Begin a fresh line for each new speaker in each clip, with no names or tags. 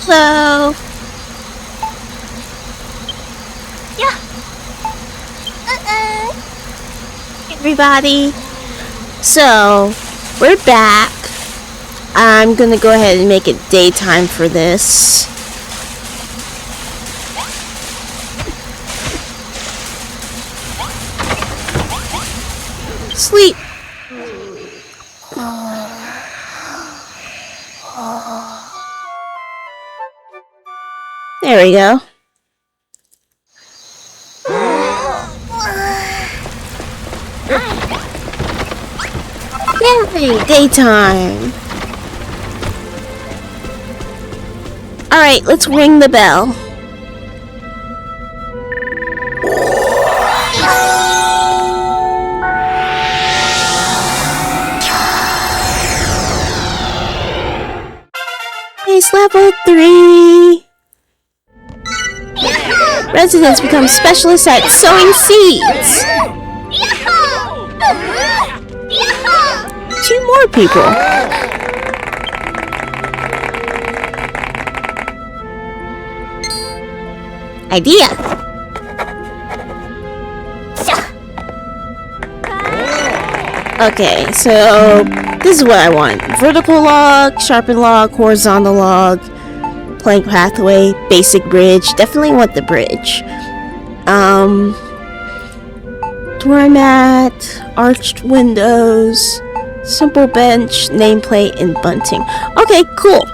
Hello. Yeah. Everybody. So, we're back. I'm gonna go ahead and make it daytime for this. Sleep. There we go. Yay, daytime. Alright, let's ring the bell. It's level 3. Residents become specialists at sowing seeds. 2 more people. Idea. Okay, so this is what I want. Vertical log, sharpened log, horizontal log, plank pathway, basic bridge. Definitely want the bridge. Doormat, arched windows, simple bench, nameplate, and bunting. Okay, cool.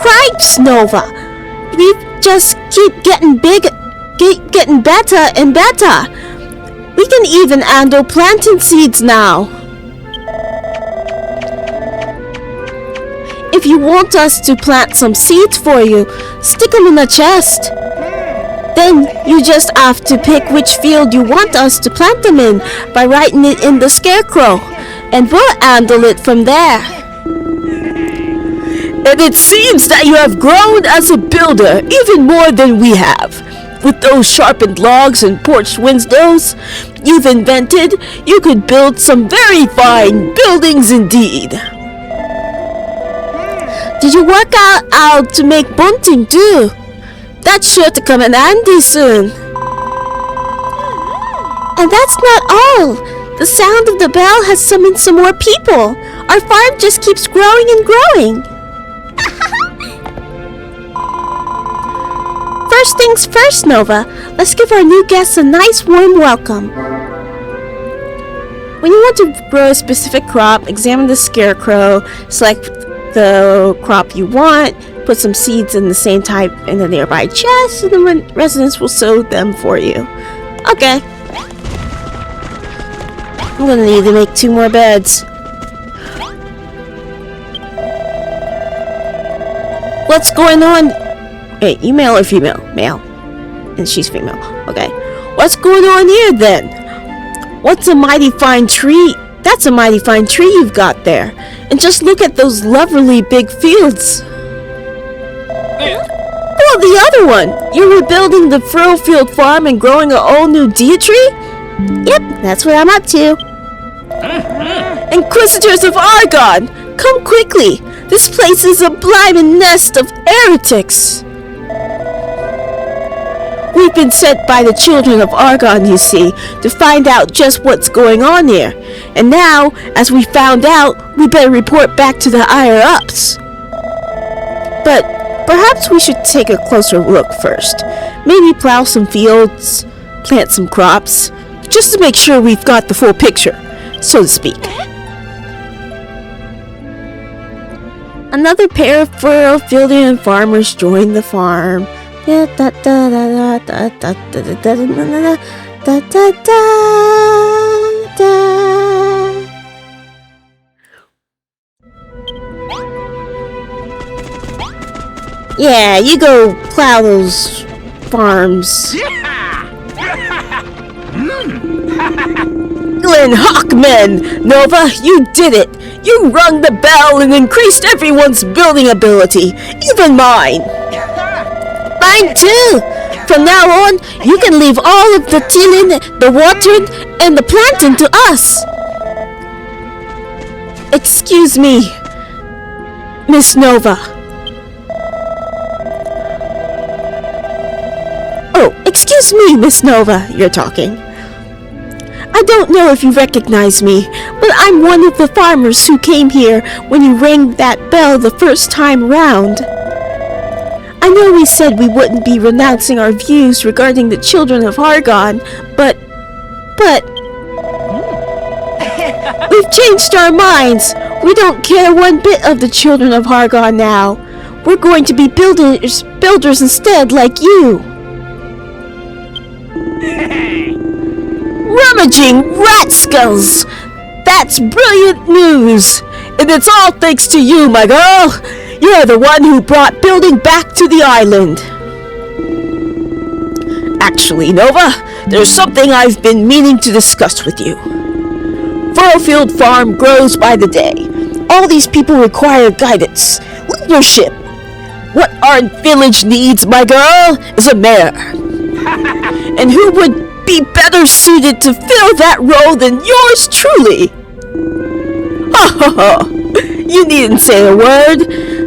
Cripes, Nova! We just keep getting getting better and better. We can even handle planting seeds now. If you want us to plant some seeds for you, stick them in a chest. Then you just have to pick which field you want us to plant them in by writing it in the scarecrow, and we'll handle it from there.
And it seems that you have grown as a builder even more than we have. With those sharpened logs and porched windows you've invented, you could build some very fine buildings indeed.
Did you work out how to make bunting too? That's sure to come in handy soon. And that's not all. The sound of the bell has summoned some more people. Our farm just keeps growing and growing. First things first, Nova. Let's give our new guests a nice warm welcome. When you want to grow a specific crop, examine the scarecrow, select the crop you want, put some seeds in the same type in the nearby chest, and the residents will sow them for you. Okay. I'm gonna need to make 2 more beds. What's going on? Wait, you male or female? Male. And she's female. Okay. What's going on here then? What's a mighty fine tree? That's a mighty fine tree you've got there. And just look at those lovely big fields. Oh, the other one! You're rebuilding the Furrowfield farm and growing a whole new deer tree? Yep, that's what I'm up to.
Inquisitors of Argon! Come quickly! This place is a blimey nest of heretics! We've been sent by the children of Argon, you see, to find out just what's going on here. And now, as we found out, we better report back to the higher-ups. But perhaps we should take a closer look first. Maybe plow some fields, plant some crops, just to make sure we've got the full picture, so to speak.
Another pair of Furrowfieldian farmers joined the farm. Yeah, you go plow those farms.
Glenn Hawkman! Nova, you did it! You rung the bell and increased everyone's building ability, even mine!
Mine too! From now on, you can leave all of the tilling, the watering, and the planting to us!
Excuse me. Miss Nova. Oh, excuse me, Miss Nova, you're talking. I don't know if you recognize me, but I'm one of the farmers who came here when you rang that bell the first time round. I know we said we wouldn't be renouncing our views regarding the children of Argon, but... We've changed our minds. We don't care one bit of the children of Argon now. We're going to be builders instead, like you. Rummaging rascals! That's brilliant news! And it's all thanks to you, my girl! You're the one who brought building back to the island. Actually, Nova, there's something I've been meaning to discuss with you. Furrowfield Farm grows by the day. All these people require guidance, leadership. What our village needs, my girl, is a mayor. And who would be better suited to fill that role than yours truly? You needn't say a word.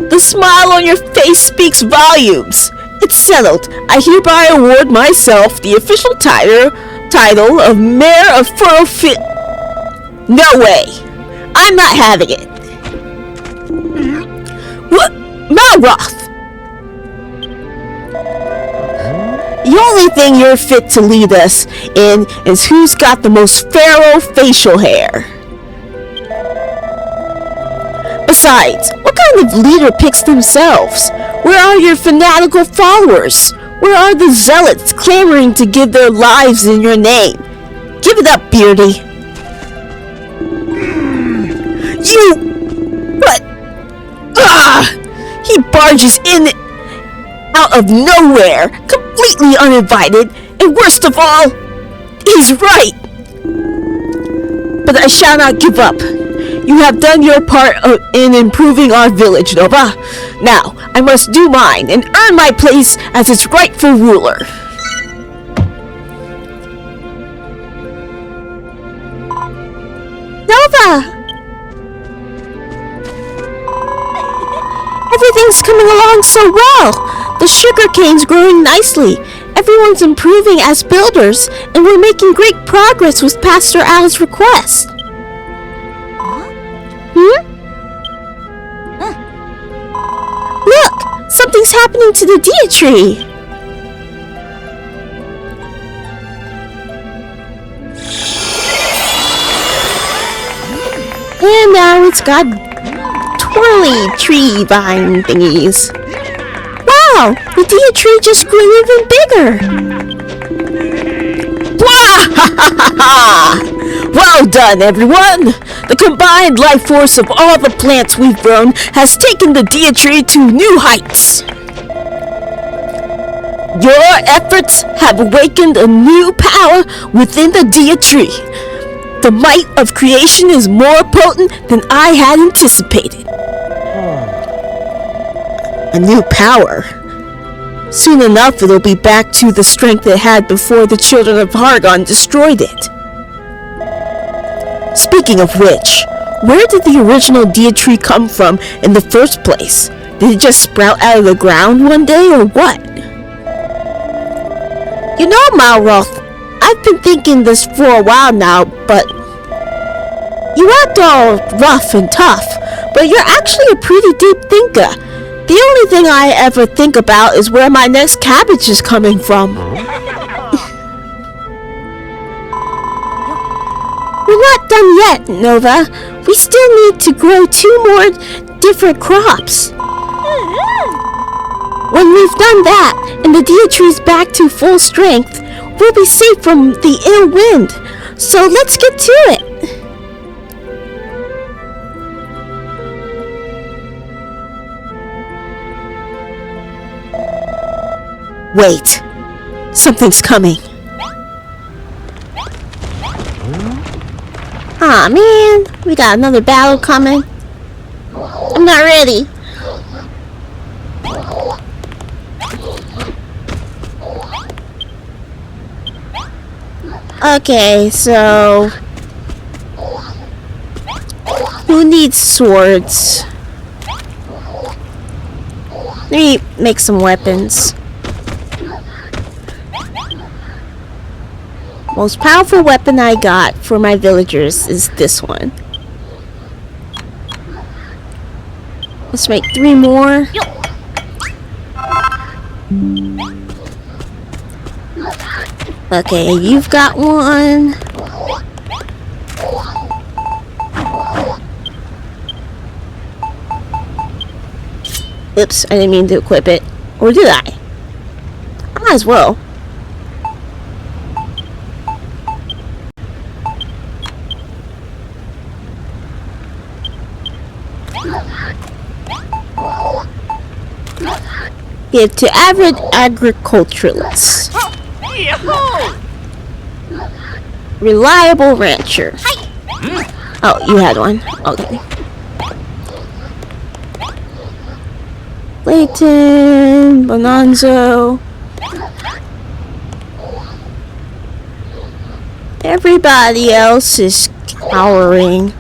The smile on your face speaks volumes. It's settled. I hereby award myself the official title of Mayor of Furrowfield. No way! I'm not having it. What? Malroth! The only thing you're fit to lead us in is who's got the most pharaoh facial hair. Besides, what kind of leader picks themselves? Where are your fanatical followers? Where are the zealots clamoring to give their lives in your name? Give it up, Beardy. You... What? He barges in out of nowhere, completely uninvited, and worst of all, he's right. But I shall not give up. You have done your part in improving our village, Nova. Now, I must do mine and earn my place as its rightful ruler.
Nova! Everything's coming along so well. The sugarcane's growing nicely. Everyone's improving as builders, and we're making great progress with Pastor Al's request. Look! Something's happening to the Dia tree! And now it's got twirly tree vine thingies. Wow! The Dia tree just grew even bigger!
Well done, everyone! The combined life force of all the plants we've grown has taken the Dia tree to new heights. Your efforts have awakened a new power within the Dia tree. The might of creation is more potent than I had anticipated. A new power? Soon enough it'll be back to the strength it had before the children of Argon destroyed it. Speaking of which, where did the original Dia tree come from in the first place? Did it just sprout out of the ground one day or what?
You know, Malroth, I've been thinking this for a while now, but you act all rough and tough, but you're actually a pretty deep thinker. The only thing I ever think about is where my next cabbage is coming from. We're not done yet, Nova. We still need to grow 2 more different crops. When we've done that, and the Dia tree's back to full strength, we'll be safe from the ill wind. So let's get to it.
Wait, something's coming.
Aw, man, we got another battle coming. I'm not ready. Okay, so who needs swords? Let me make some weapons. Most powerful weapon I got for my villagers is this one. Let's make 3 more. Okay, you've got one. Oops, I didn't mean to equip it. Or did I? I might as well. Give to average agriculturalists. Reliable rancher. Oh, you had one. Okay. Layton, Bonanzo. Everybody else is cowering,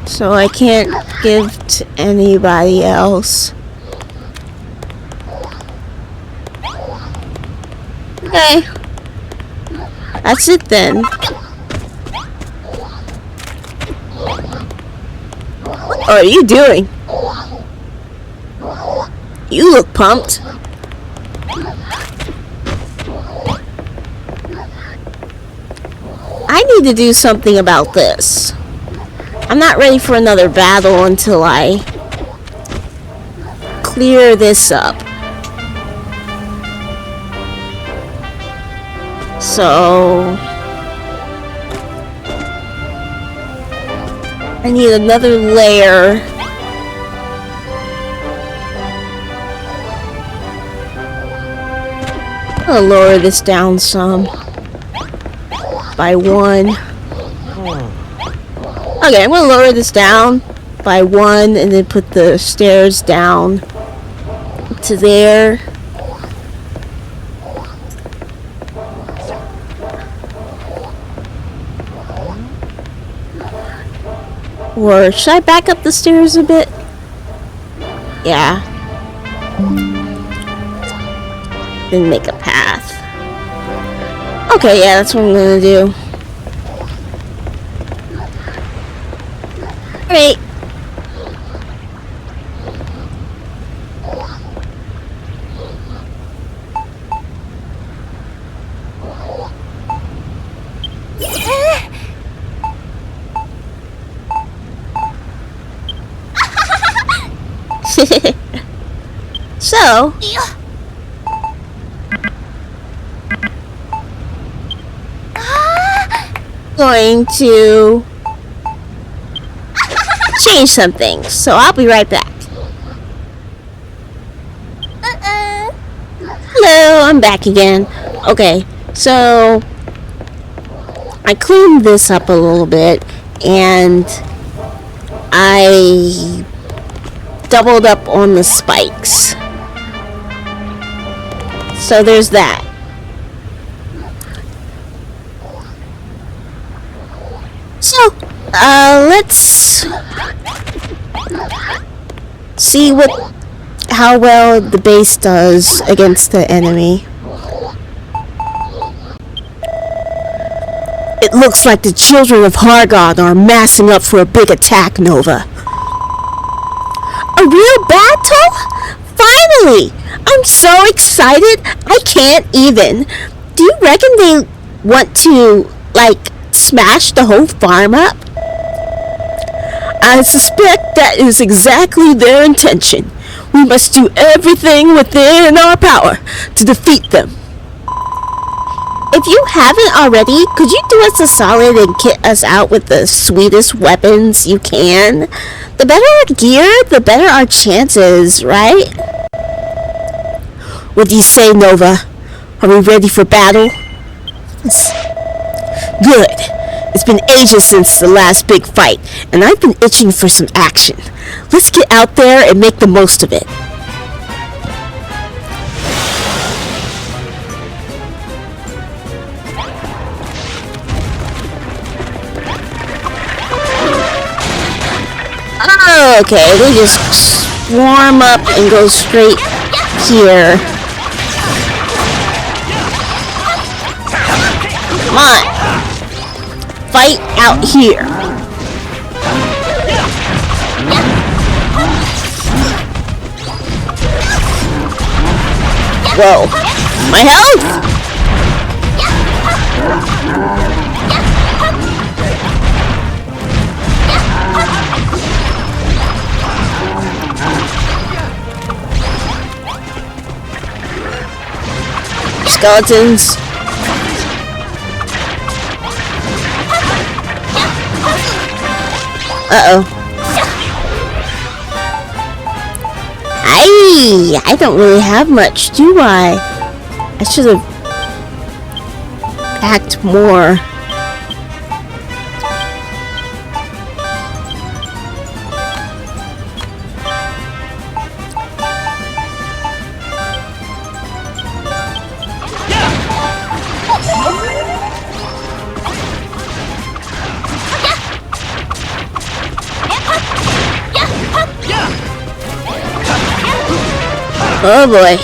so I can't give to anybody else. Okay. That's it then. What are you doing? You look pumped. I need to do something about this. I'm not ready for another battle until I clear this up. So I need another layer. I'm gonna lower this down some by 1. Okay, I'm gonna lower this down by 1 and then put the stairs down to there. Or should I back up the stairs a bit? Yeah. Then make a path. Okay, yeah, that's what I'm gonna do. Alright. So, going to change some things, so I'll be right back. Hello, I'm back again. Okay, so I cleaned this up a little bit and I doubled up on the spikes. So there's that. So, let's see how well the base does against the enemy. It looks like the children of Hargon are massing up for a big attack, Nova. A real battle? Finally! I'm so excited, I can't even. Do you reckon they want to, like, smash the whole farm up? I suspect that is exactly their intention. We must do everything within our power to defeat them. If you haven't already, could you do us a solid and kit us out with the sweetest weapons you can? The better our gear, the better our chances, right? What do you say, Nova? Are we ready for battle? Good. It's been ages since the last big fight, and I've been itching for some action. Let's get out there and make the most of it. Okay, they just warm up and go straight here. Come on. Fight out here. Whoa. My health! Skeletons. Uh-oh. I don't really have much, do I? I should have packed more. Oh boy.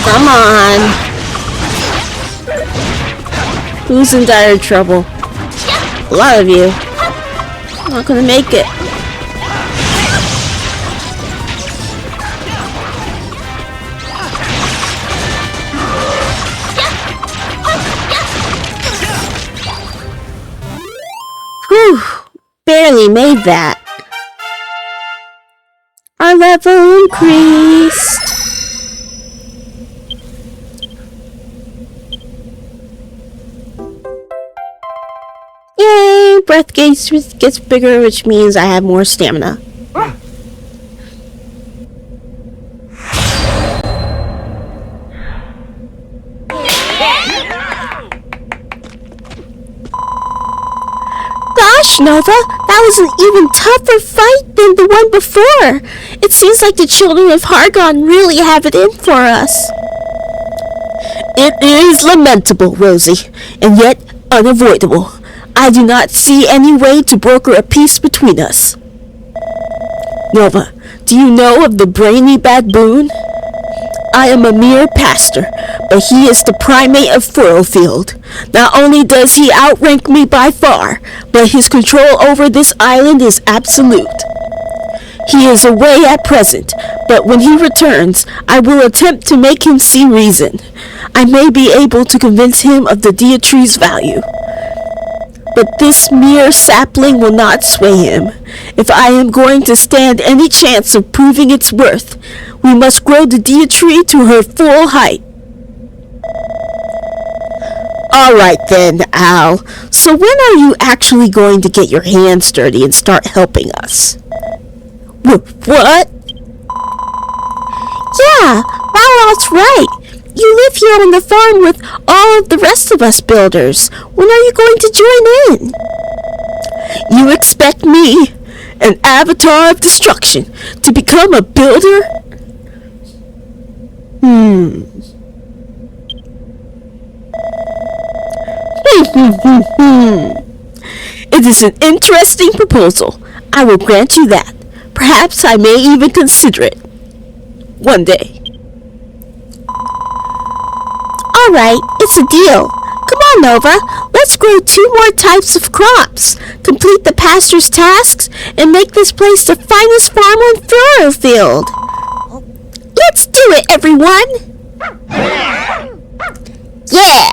Come on. Who's in dire trouble? A lot of you. I'm not gonna make it. Whew! Barely made that. Our level increased. Yay! Breath gets bigger, which means I have more stamina. Gosh, Nova, that was an even tougher fight than the one before. It seems like the children of Hargon really have it in for us. It is lamentable, Rosie, and yet unavoidable. I do not see any way to broker a peace between us. Nova, do you know of the brainy baboon? I am a mere pastor, but he is the primate of Furrowfield. Not only does he outrank me by far, but his control over this island is absolute. He is away at present, but when he returns, I will attempt to make him see reason. I may be able to convince him of the DQB2's value. But this mere sapling will not sway him. If I am going to stand any chance of proving its worth, we must grow the DQB2 to her full height. Alright then, Al. So when are you actually going to get your hands dirty and start helping us? What? Yeah, Rowlot's right. You live here on the farm with all of the rest of us builders. When are you going to join in? You expect me, an avatar of destruction, to become a builder? It is an interesting proposal. I will grant you that. Perhaps I may even consider it. One day. Alright, it's a deal. Come on, Nova. Let's grow 2 more types of crops, complete the pastor's tasks, and make this place the finest farm on Furrowfield. Let's do it, everyone! Yeah!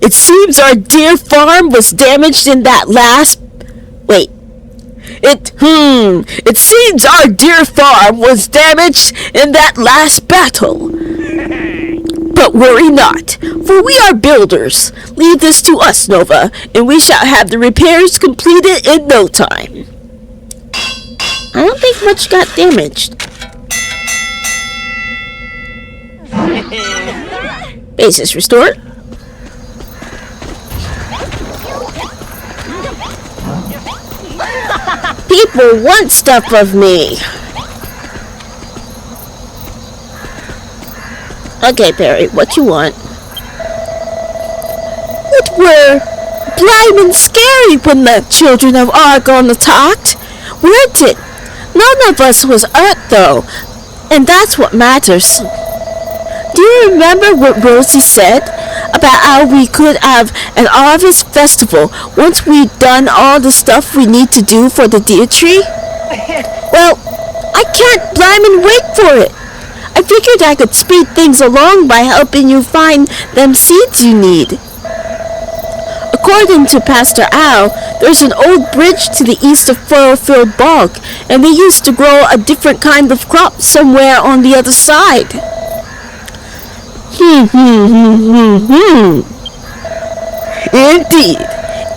It seems our dear farm was damaged in that last... Wait. It seems our dear farm was damaged in that last battle. But worry not, for we are builders. Leave this to us, Nova, and we shall have the repairs completed in no time. I don't think much got damaged. Basis restored. People want stuff of me. Okay, Perry, what you want?
It were blimmin' scary when the children of Argon attacked, weren't it? None of us was hurt though, and that's what matters. Do you remember what Rosie said about how we could have an harvest festival once we'd done all the stuff we need to do for the deer tree? Well, I can't blimmin' wait for it. I figured I could speed things along by helping you find them seeds you need. According to Pastor Al, there's an old bridge to the east of Furrowfield Bog, and they used to grow a different kind of crop somewhere on the other side. Indeed,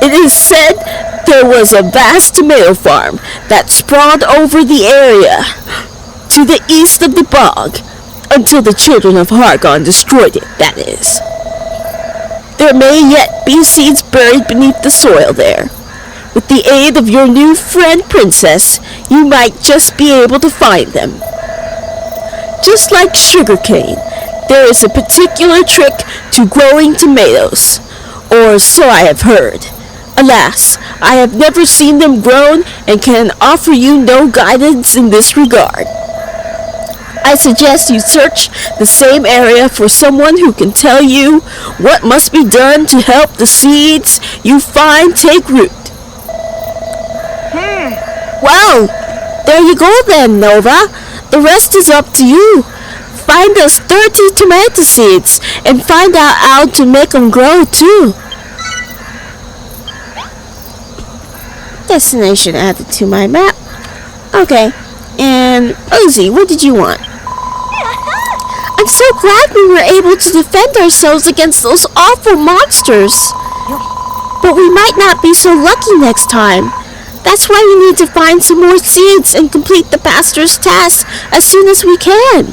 it is said there was a vast tomato farm that sprawled over the area to the east of the bog, until the children of Argon destroyed it, that is. There may yet be seeds buried beneath the soil there. With the aid of your new friend Princess, you might just be able to find them. Just like sugarcane, there is a particular trick to growing tomatoes, or so I have heard. Alas, I have never seen them grown and can offer you no guidance in this regard. I suggest you search the same area for someone who can tell you what must be done to help the seeds you find take root. Well, there you go then, Nova. The rest is up to you. Find us 30 tomato seeds and find out how to make them grow too.
Destination added to my map. Okay, and Rosie, what did you want?
I'm so glad we were able to defend ourselves against those awful monsters. But we might not be so lucky next time. That's why we need to find some more seeds and complete the pastor's task as soon as we can.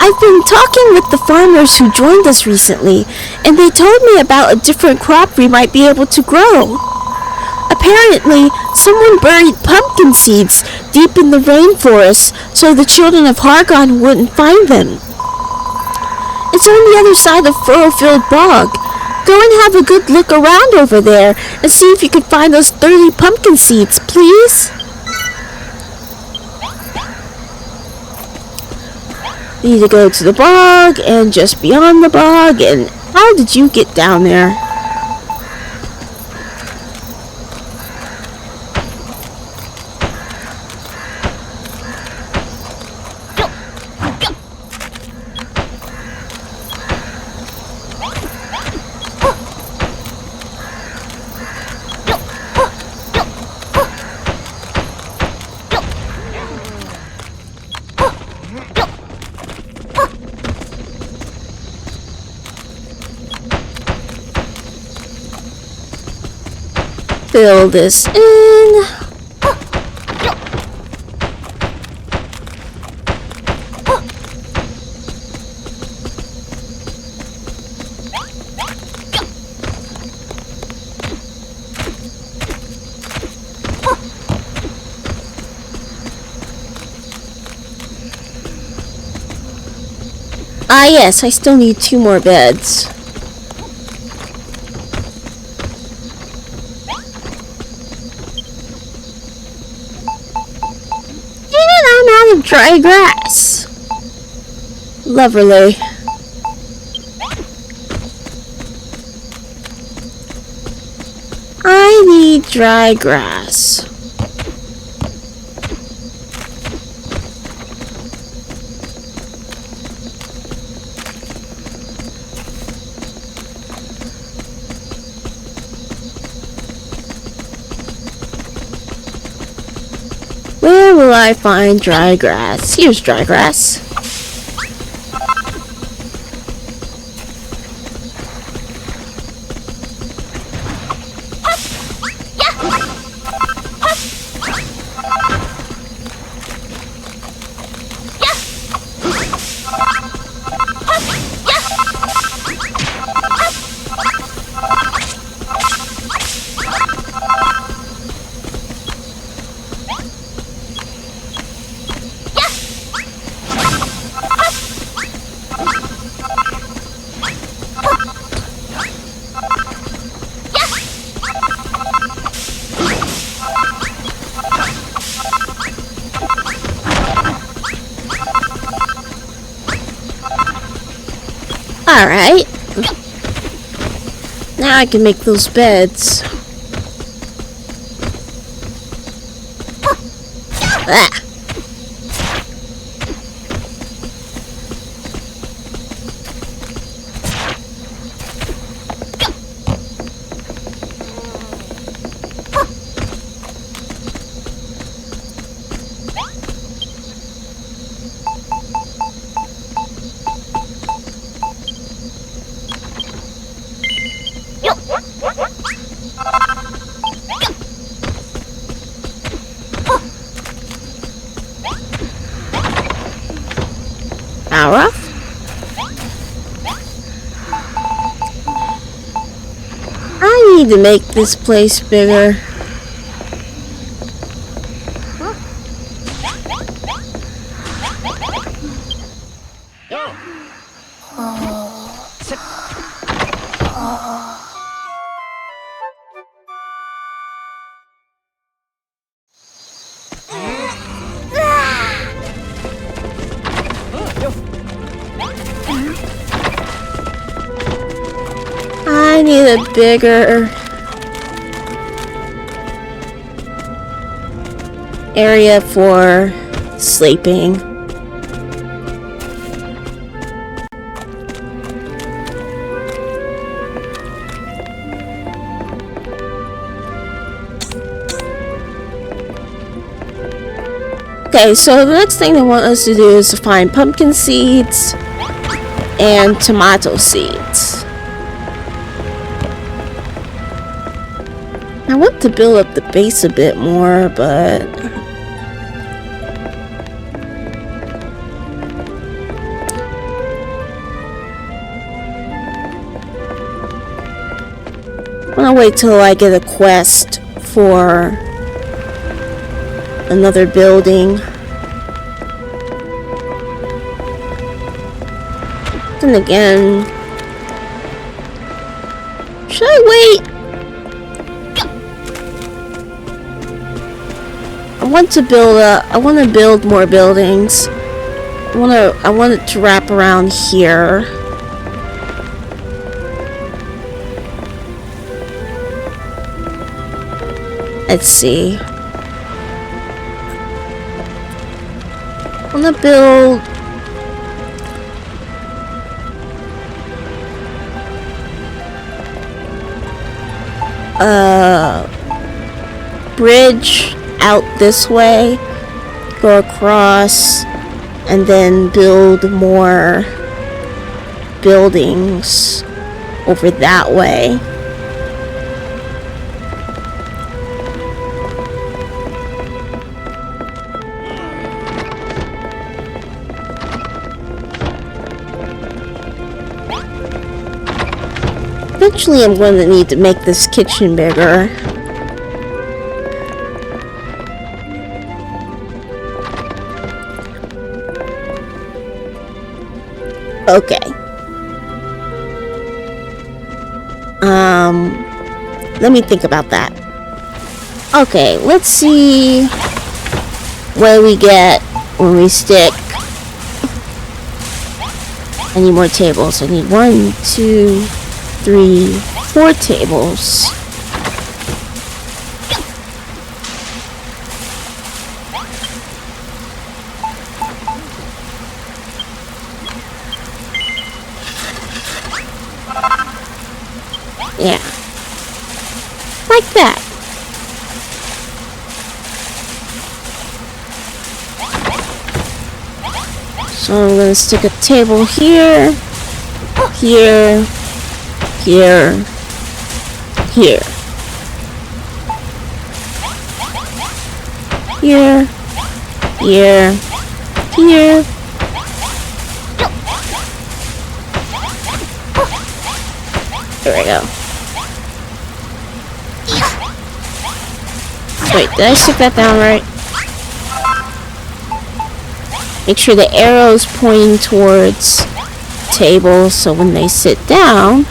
I've been talking with the farmers who joined us recently, and they told me about a different crop we might be able to grow. Apparently, someone buried pumpkin seeds deep in the rainforest so the children of Argon wouldn't find them. It's on the other side of Furrowfield Bog. Go and have a good look around over there and see if you can find those 30 pumpkin seeds, please.
Need to go to the bog and just beyond the bog. And how did you get down there? Fill this in. Ah yes, I still need 2 more beds. Dry grass. Lovely. I need dry grass. Where will I find dry grass? Here's dry grass. Alright. Now I can make those beds. Ah. Ara? I need to make this place bigger. I need a bigger area for sleeping. Okay, so the next thing they want us to do is to find pumpkin seeds and tomato seeds. I want to build up the base a bit more, but I'm gonna wait till I get a quest for another building. Then again, should I wait? I want to build more buildings. I want it to wrap around here. Let's see. I want to build a bridge out this way, go across, and then build more buildings over that way. Eventually I'm going to need to make this kitchen bigger. Okay. Let me think about that. Okay, let's see what we get when we stick. I need more tables. I need 1, 2, 3, 4 tables. Yeah. Like that. So I'm gonna stick a table here, here, here, here, here, here, here. There we go. Wait, did I stick that down right? Make sure the arrow's pointing towards tables so when they sit down.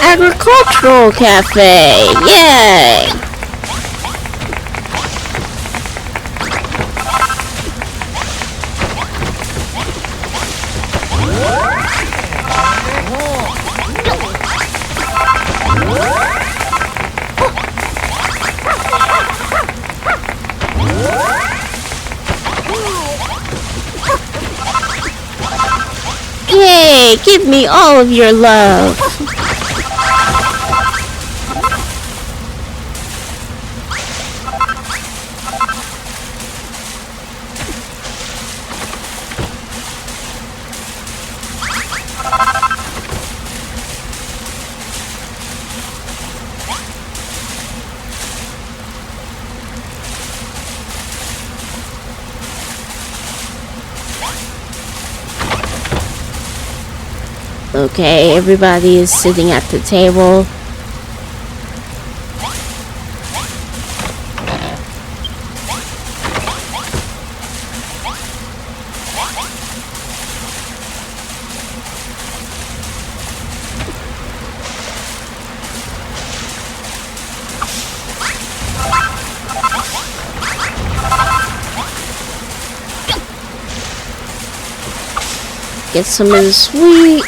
Agricultural cafe! Yay! Yay! Give me all of your love. Okay, everybody is sitting at the table. Get some of the sweet.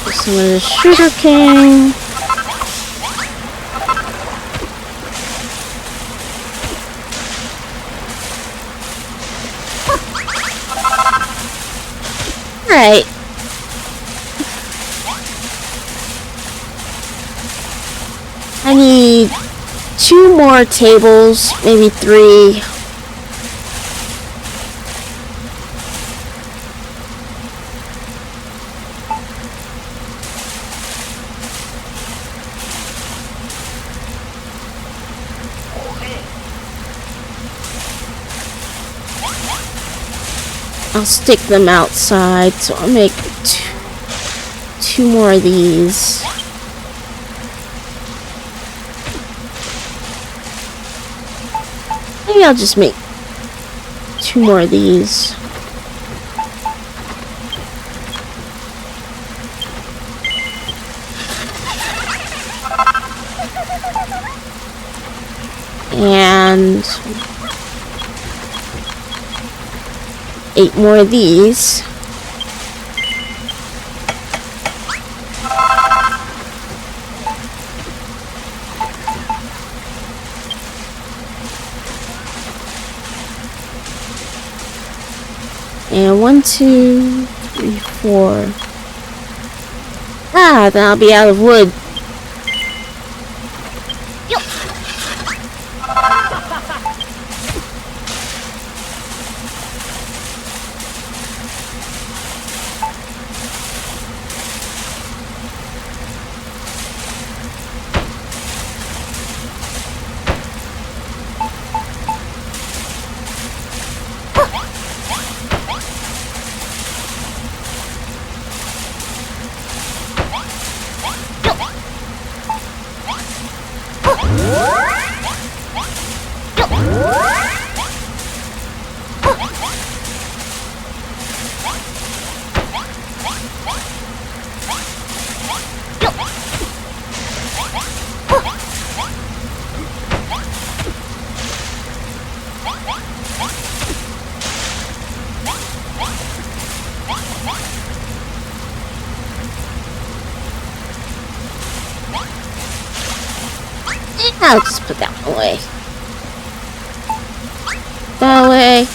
Get some of the sugar cane. Alright. I need 2 more tables, maybe 3. I'll stick them outside, so I'll make 2 more of these. Maybe I'll just make 2 more of these. And 8 more of these. And 1, 2, 3, 4. Ah, then I'll be out of wood. I'll just put that one away. That way.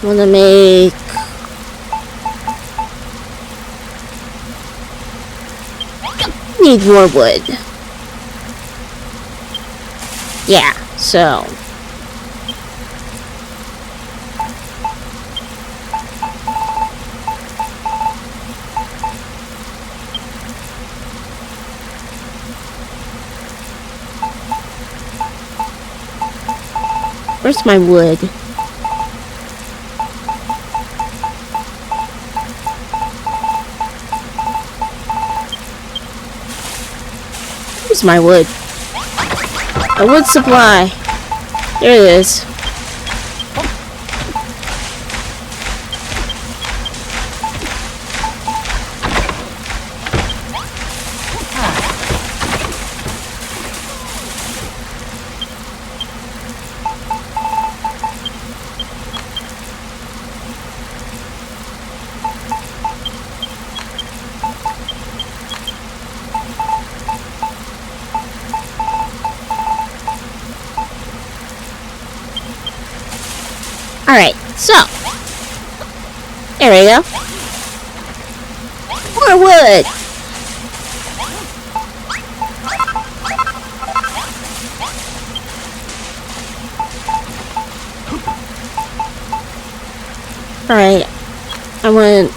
I'm gonna make need more wood. Yeah, so where's my wood? Where's my wood? A wood supply. There it is. Alright, so. There we go. More wood. Alright. I want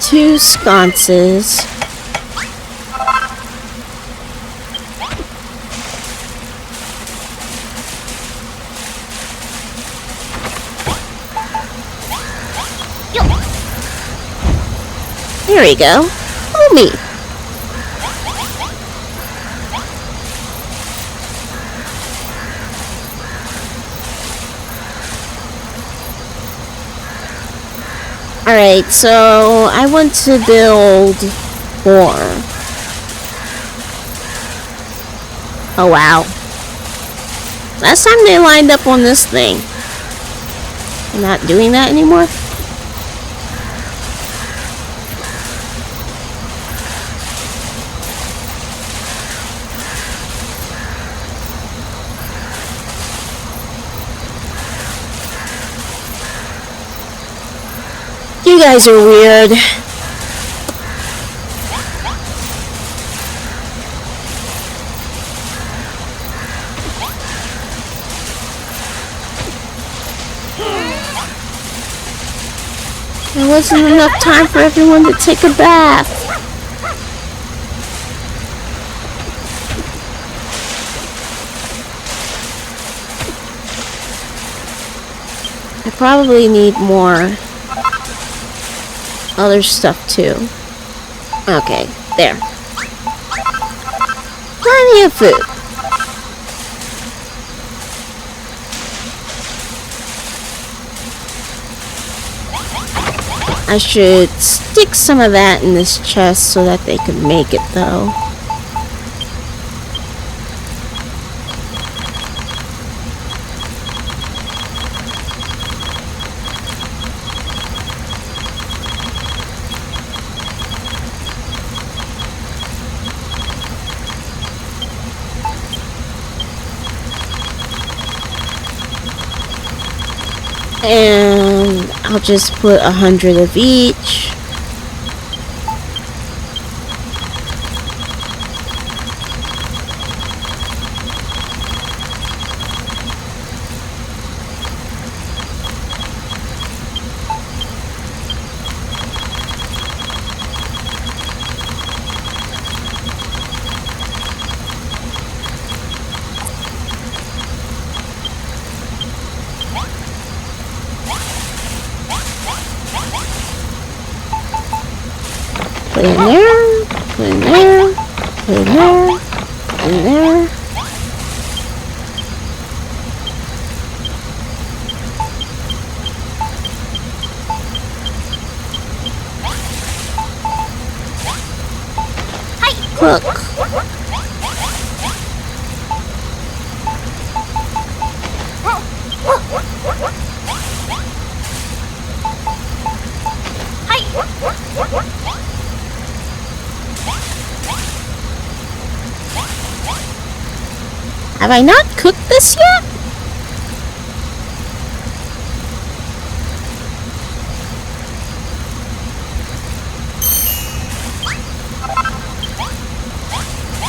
2 sconces. There we go. Oh, me. Alright, so I want to build more. Oh, wow. Last time they lined up on this thing. They're not doing that anymore? You guys are weird. There wasn't enough time for everyone to take a bath. I probably need more other stuff too. Okay, there. Plenty of food. I should stick some of that in this chest so that they can make it though. And I'll just put 100 of each. Put in there, put in there, put in there, put in there. Cook. Have I not cooked this yet?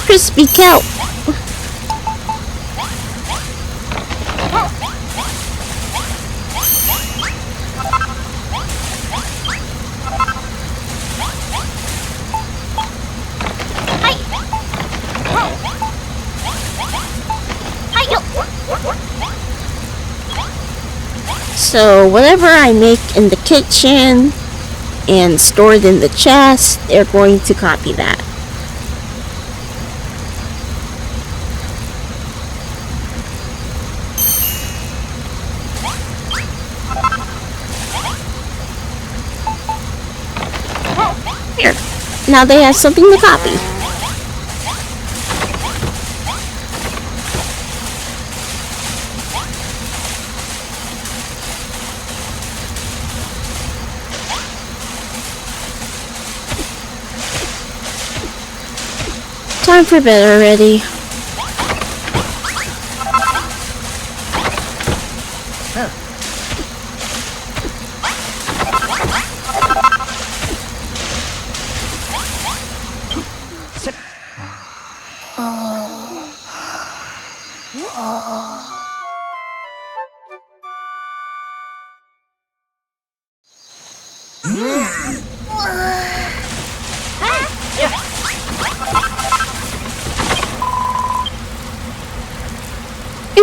Crispy kelp. So whatever I make in the kitchen and store it in the chest, they're going to copy that. Here. Now they have something to copy. Time for bed already.
You're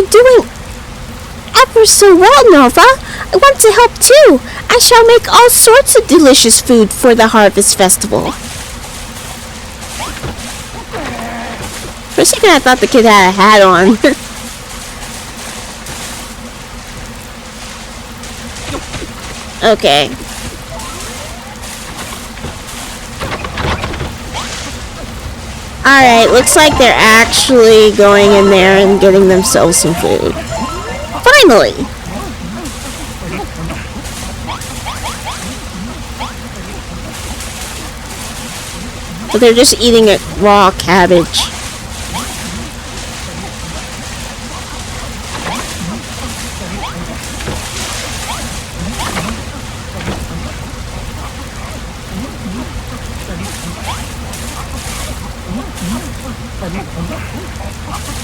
doing ever so well, Nova. I want to help too. I shall make all sorts of delicious food for the Harvest Festival.
For a second, I thought the kid had a hat on. Okay. Alright, looks like they're actually going in there and getting themselves some food. Finally! But they're just eating it raw cabbage.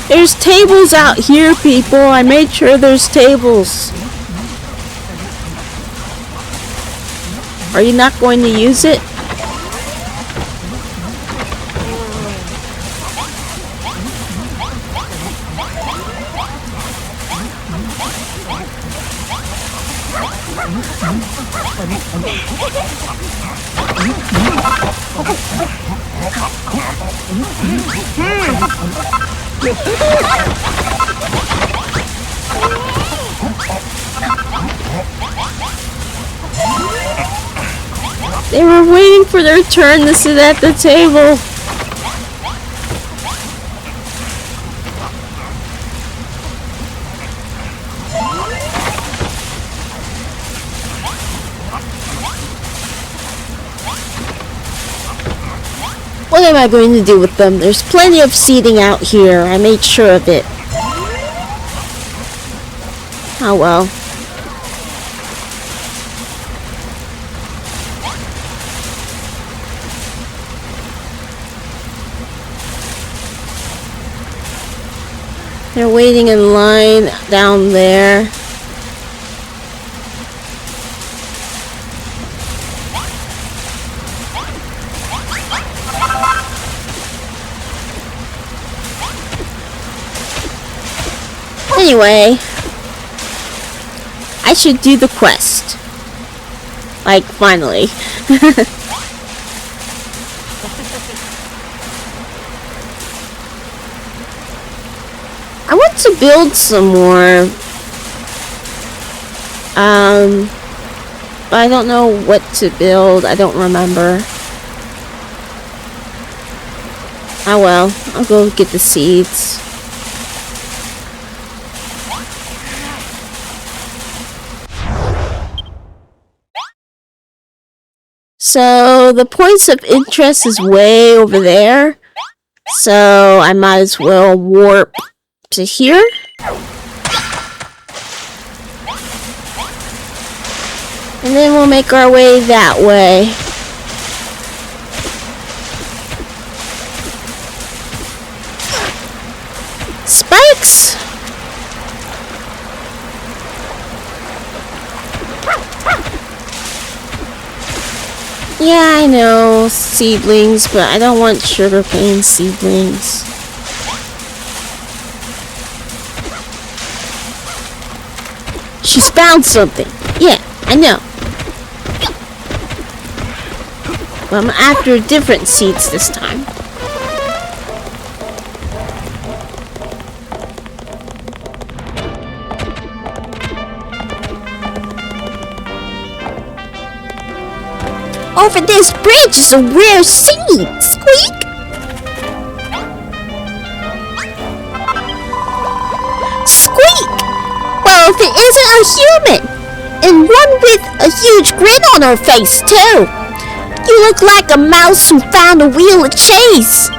There's tables out here, people. I made sure there's tables. Are you not going to use it? They were waiting for their turn to sit at the table. What am I going to do with them? There's plenty of seating out here. I made sure of it. Oh well. They're waiting in line down there. Anyway, I should do the quest. Like, finally. I want to build some more. But I don't know what to build. I don't remember. Oh well, I'll go get the seeds. So the points of interest is way over there. So I might as well warp to here. And then we'll make our way that way. Spikes! Yeah, I know, seedlings, but I don't want sugarcane seedlings. She's found something. Yeah, I know. But I'm after different seeds this time. Over this bridge is a rare seed, Squeak! Squeak! Well, if it isn't a human! And one with a huge grin on her face, too! You look like a mouse who found a wheel of cheese!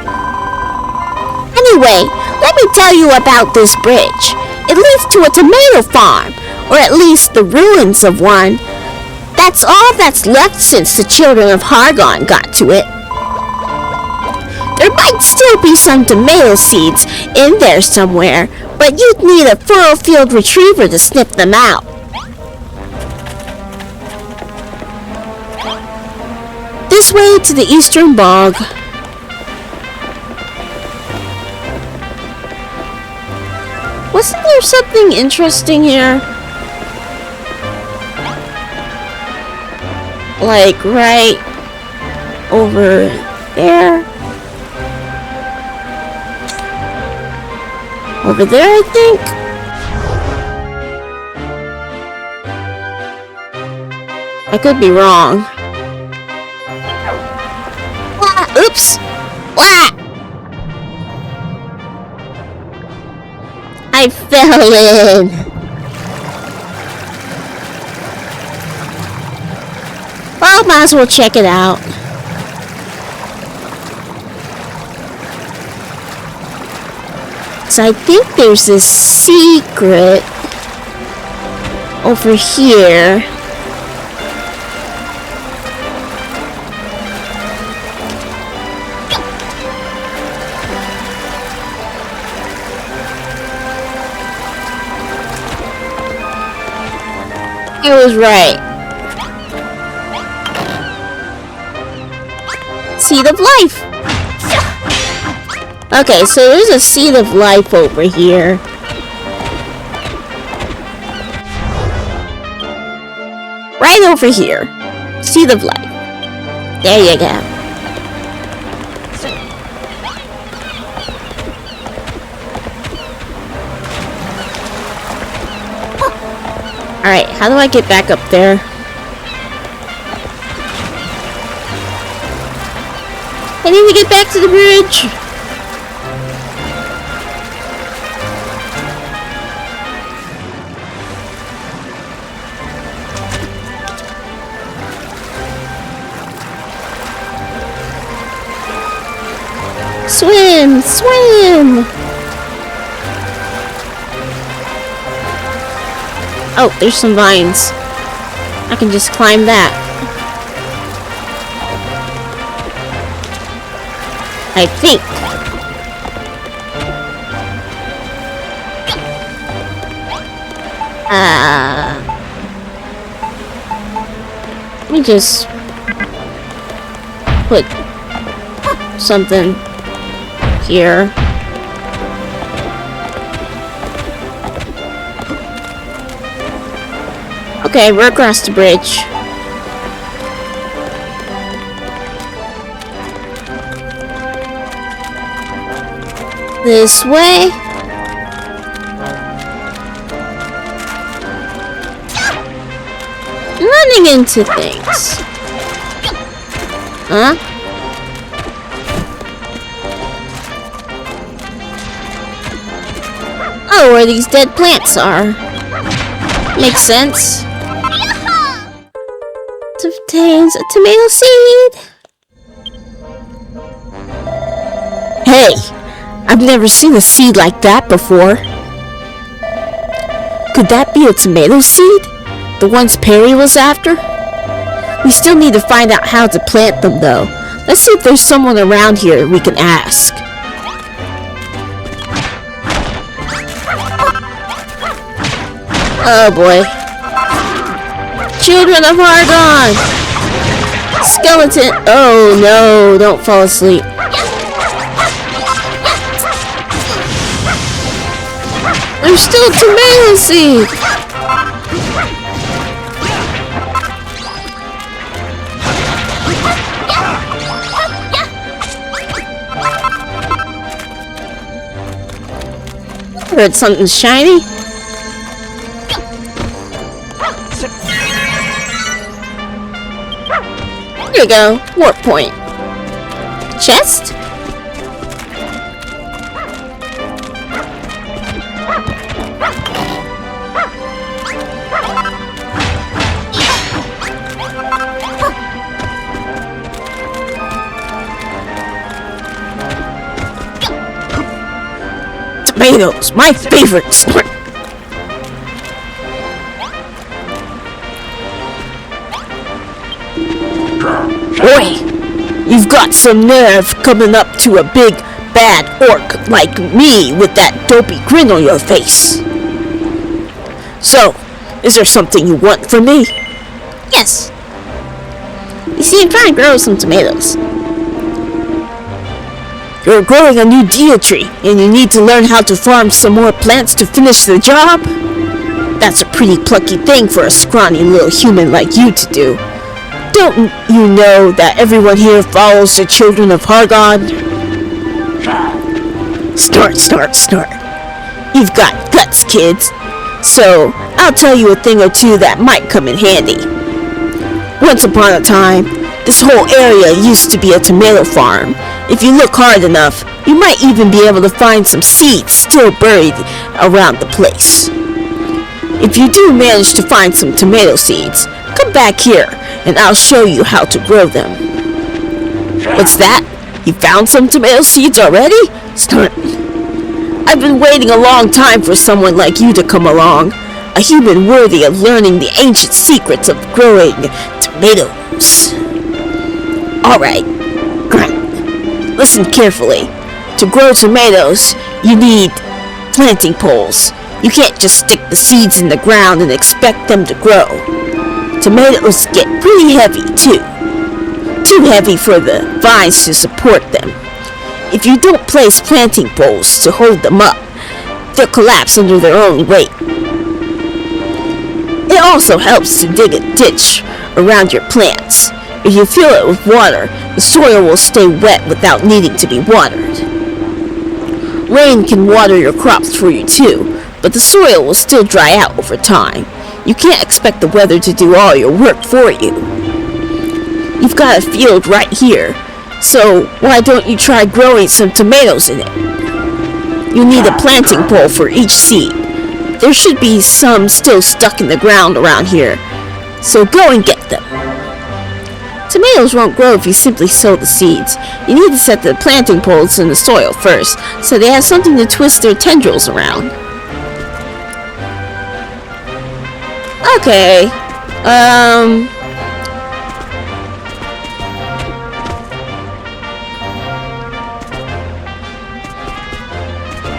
Anyway, let me tell you about this bridge. It leads to a tomato farm, or at least the ruins of one. That's all that's left since the children of Hargon got to it.
There might still be some tomato seeds in there somewhere, but you'd need a Furrowfield retriever to sniff them out. This way to the eastern bog. Wasn't there something interesting here? Like right over there? Over there, I think? I could be wrong. Ah, oops! Ah! I fell in! Well, might as well check it out. So I think there's a secret over here. I was right. Seed of life. Okay, so there's a seed of life over here. Right over here. Seed of life. There you go. Alright, how do I get back up there? I need to get back to the bridge. Swim! Swim! Oh, there's some vines. I can just climb that. I think. Let me just put something here. Okay, we're across the bridge. This way. Running into things. Huh? Oh, where these dead plants are. Makes sense. Contains a tomato seed. Hey, I've never seen a seed like that before. Could that be a tomato seed? The ones Perry was after? We still need to find out how to plant them though. Let's see if there's someone around here we can ask. Oh boy. Children of Argon! Skeleton! Oh no, don't fall asleep. There's still tomato seed! I heard something shiny. Here you go, warp point. Chest? Tomatoes, my favorites. Boy, you You've got some nerve coming up to a big, bad orc like me with that dopey grin on your face. So, is there something you want from me?
Yes. You see, I'm trying to grow some tomatoes.
You're growing a new deer tree, and you need to learn how to farm some more plants to finish the job? That's a pretty plucky thing for a scrawny little human like you to do. Don't you know that everyone here follows the children of Hargon? Snort, snort, snort. You've got guts, kids. So, I'll tell you a thing or two that might come in handy. Once upon a time, this whole area used to be a tomato farm. If you look hard enough, you might even be able to find some seeds still buried around the place. If you do manage to find some tomato seeds, come back here and I'll show you how to grow them. What's that? You found some tomato seeds already? Snort. I've been waiting a long time for someone like you to come along. A human worthy of learning the ancient secrets of growing tomatoes. Alright, grunt. Listen carefully. To grow tomatoes, you need planting poles. You can't just stick the seeds in the ground and expect them to grow. Tomatoes get pretty heavy too. Too heavy for the vines to support them. If you don't place planting poles to hold them up, they'll collapse under their own weight. It also helps to dig a ditch around your plants. If you fill it with water, the soil will stay wet without needing to be watered. Rain can water your crops for you too, but the soil will still dry out over time. You can't expect the weather to do all your work for you. You've got a field right here, so why don't you try growing some tomatoes in it? You need a planting pole for each seed. There should be some still stuck in the ground around here, so go and get them. Tomatoes won't grow if you simply sow the seeds. You need to set the planting poles in the soil first, so they have something to twist their tendrils around. Okay,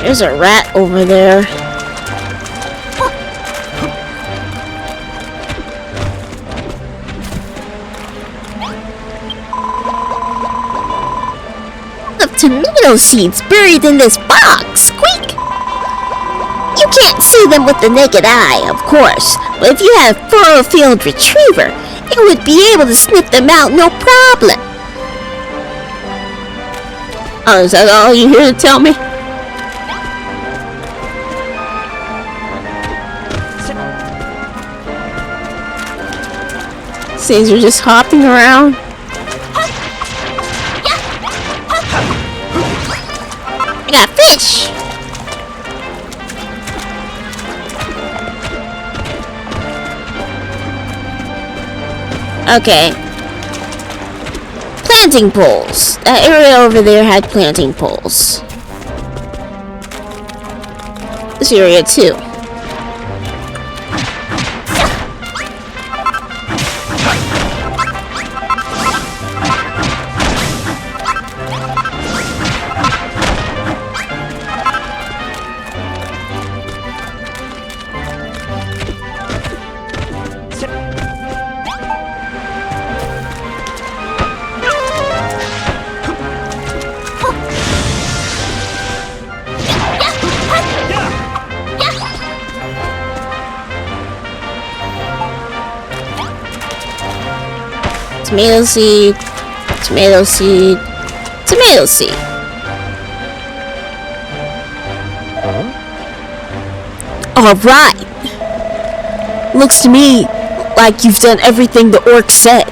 there's a rat over there. Tomato seeds buried in this box. Squeak! You can't see them with the naked eye, of course, but if you had a Furrowfield retriever, it would be able to sniff them out no problem. Oh, is that all you're here to tell me? Seems you're just hopping around. I got fish! Okay. Planting poles. That area over there had planting poles. This area too. Tomato seed, tomato seed, tomato seed. Alright. Looks to me like you've done everything the orc said.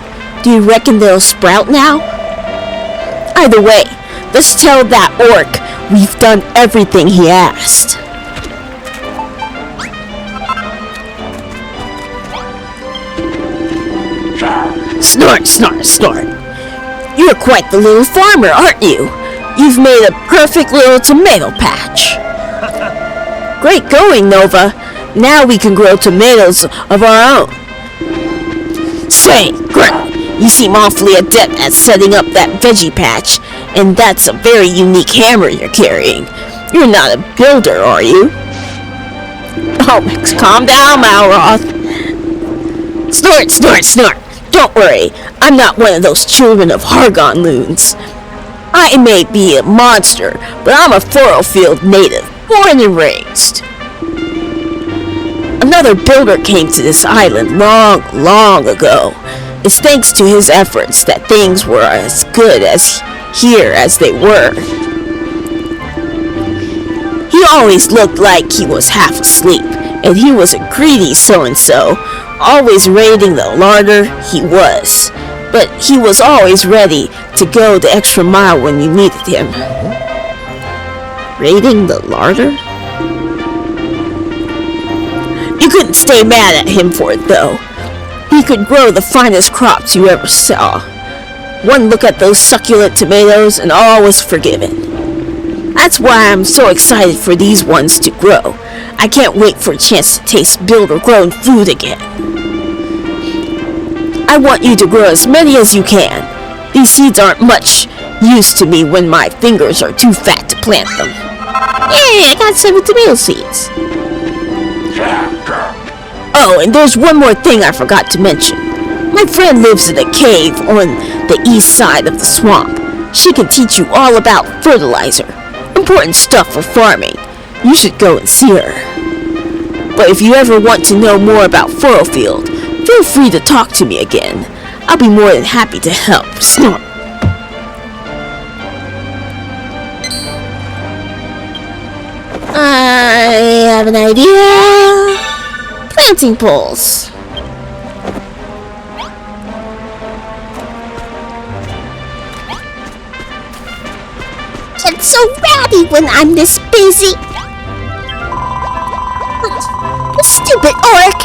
Do you reckon they'll sprout now? Either way, let's tell that orc we've done everything he asked. Snort, snort, snort. You're quite the little farmer, aren't you? You've made a perfect little tomato patch. Great going, Nova. Now we can grow tomatoes of our own. Say, Grunt,
You seem awfully adept at setting up that veggie patch, and that's a very unique hammer you're carrying. You're not a builder, are you? Oh, Max, calm down, Malroth. Snort, snort, snort. Don't worry, I'm not one of those children of Hargon loons. I may be a monster, but I'm a Furrowfield native, born and raised. Another builder came to this island long, long ago. It's thanks to his efforts that things were as good as here as they were. He always looked like he was half asleep, and he was a greedy so-and-so, always raiding the larder he was. But he was always ready to go the extra mile when you needed him. Raiding the larder? You couldn't stay mad at him for it, though. He could grow the finest crops you ever saw. One look at those succulent tomatoes and all was forgiven. That's why I'm so excited for these ones to grow. I can't wait for a chance to taste builder-grown food again. I want you to grow as many as you can. These seeds aren't much use to me when my fingers are too fat to plant them. Yay, I got 7 tomato seeds. Oh, and there's one more thing I forgot to mention. My friend lives in a cave on the east side of the swamp. She can teach you all about fertilizer. Important stuff for farming. You should go and see her. But if you ever want to know more about Furrowfield, feel free to talk to me again. I'll be more than happy to help. Snort. I have an idea. Planting poles. It's so ratty when I'm this busy. Stupid orc.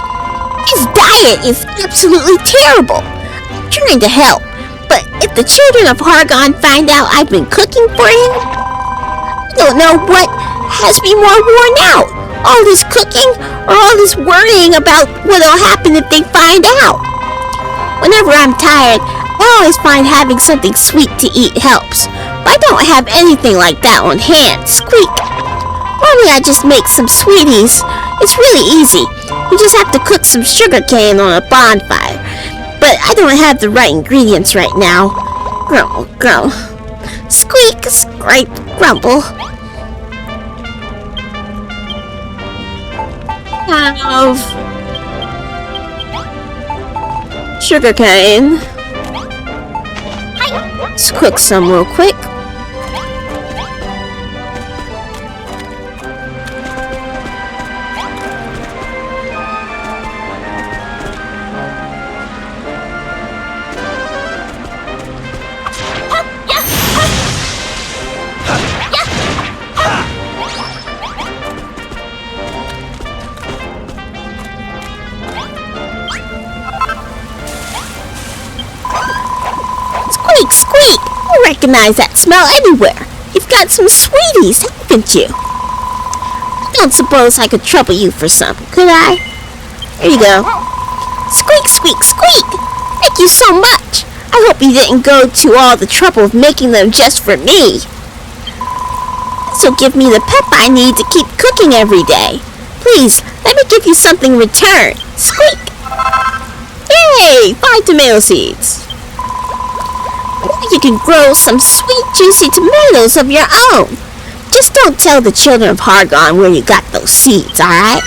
His diet is absolutely terrible. I'm trying to help, but if the children of Hargon find out I've been cooking for him, I don't know what has me more worn out. All this cooking or all this worrying about what'll happen if they find out. Whenever I'm tired, I always find having something sweet to eat helps. But I don't have anything like that on hand. Squeak. Normally I just make some sweeties. It's really easy. You just have to cook some sugar cane on a bonfire. But I don't have the right ingredients right now. Grumble, grumble. Squeak, scrape, grumble. Have sugar cane. Let's cook some real quick. Squeak! I recognize that smell anywhere. You've got some sweeties, haven't you? I don't suppose I could trouble you for some, could I? Here you go. Squeak, squeak, squeak! Thank you so much. I hope you didn't go to all the trouble of making them just for me. This'll give me the pep I need to keep cooking every day. Please, let me give you something in return. Squeak! Yay! 5 tomato seeds. You can grow some sweet, juicy tomatoes of your own. Just don't tell the children of Hargon where you got those seeds, alright?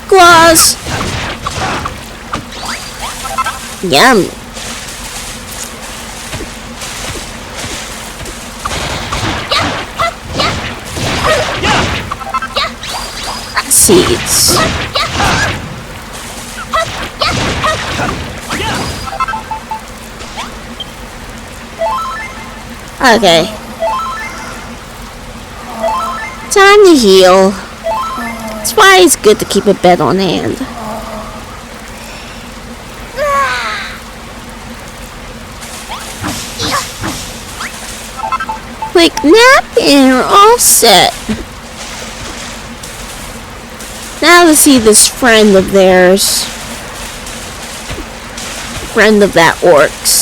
Claws. Yum. Seeds. Okay. Time to heal. That's why it's good to keep a bed on hand. quick nap and we're all set. Now let's see this friend of theirs. Friend of that orc's.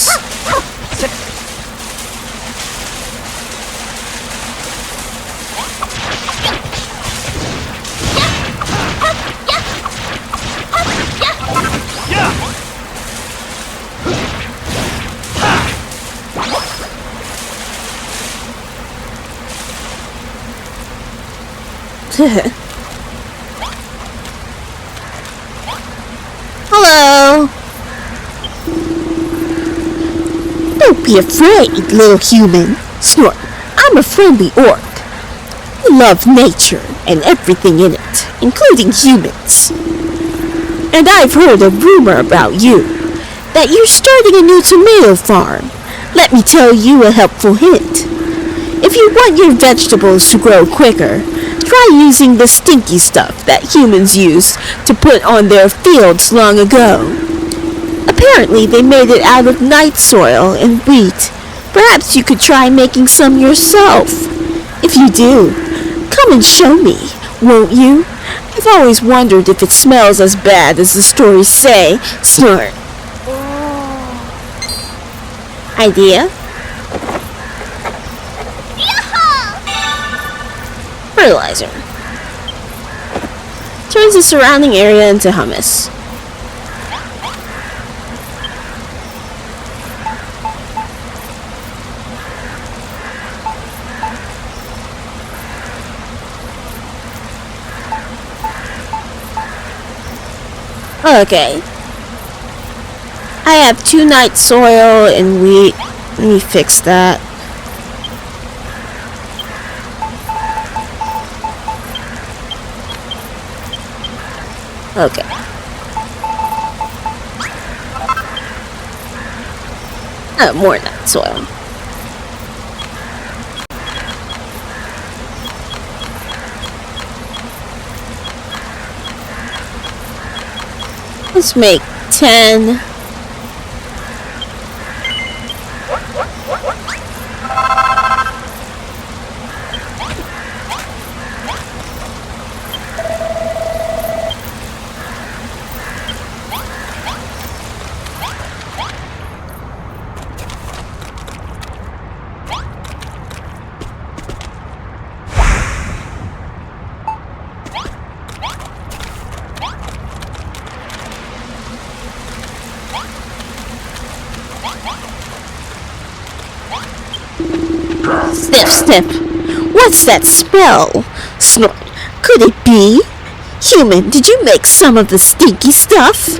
Hello.
Don't be afraid, little human. Snort, I'm a friendly orc. We love nature and everything in it, including humans. And I've heard a rumor about you, that you're starting a new tomato farm. Let me tell you a helpful hint. If you want your vegetables to grow quicker, try using the stinky stuff that humans used to put on their fields long ago. Apparently they made it out of night soil and wheat. Perhaps you could try making some yourself. If you do, come and show me, won't you? I've always wondered if it smells as bad as the stories say. Snort.
Idea? Fertilizer. Turns the surrounding area into humus. Okay. I have 2 night soil and wheat. Let me fix that. Okay. More night soil. Let's make 10.
Sniff, sniff. What's that smell? Snort. Could it be? Human, did you make some of the stinky stuff?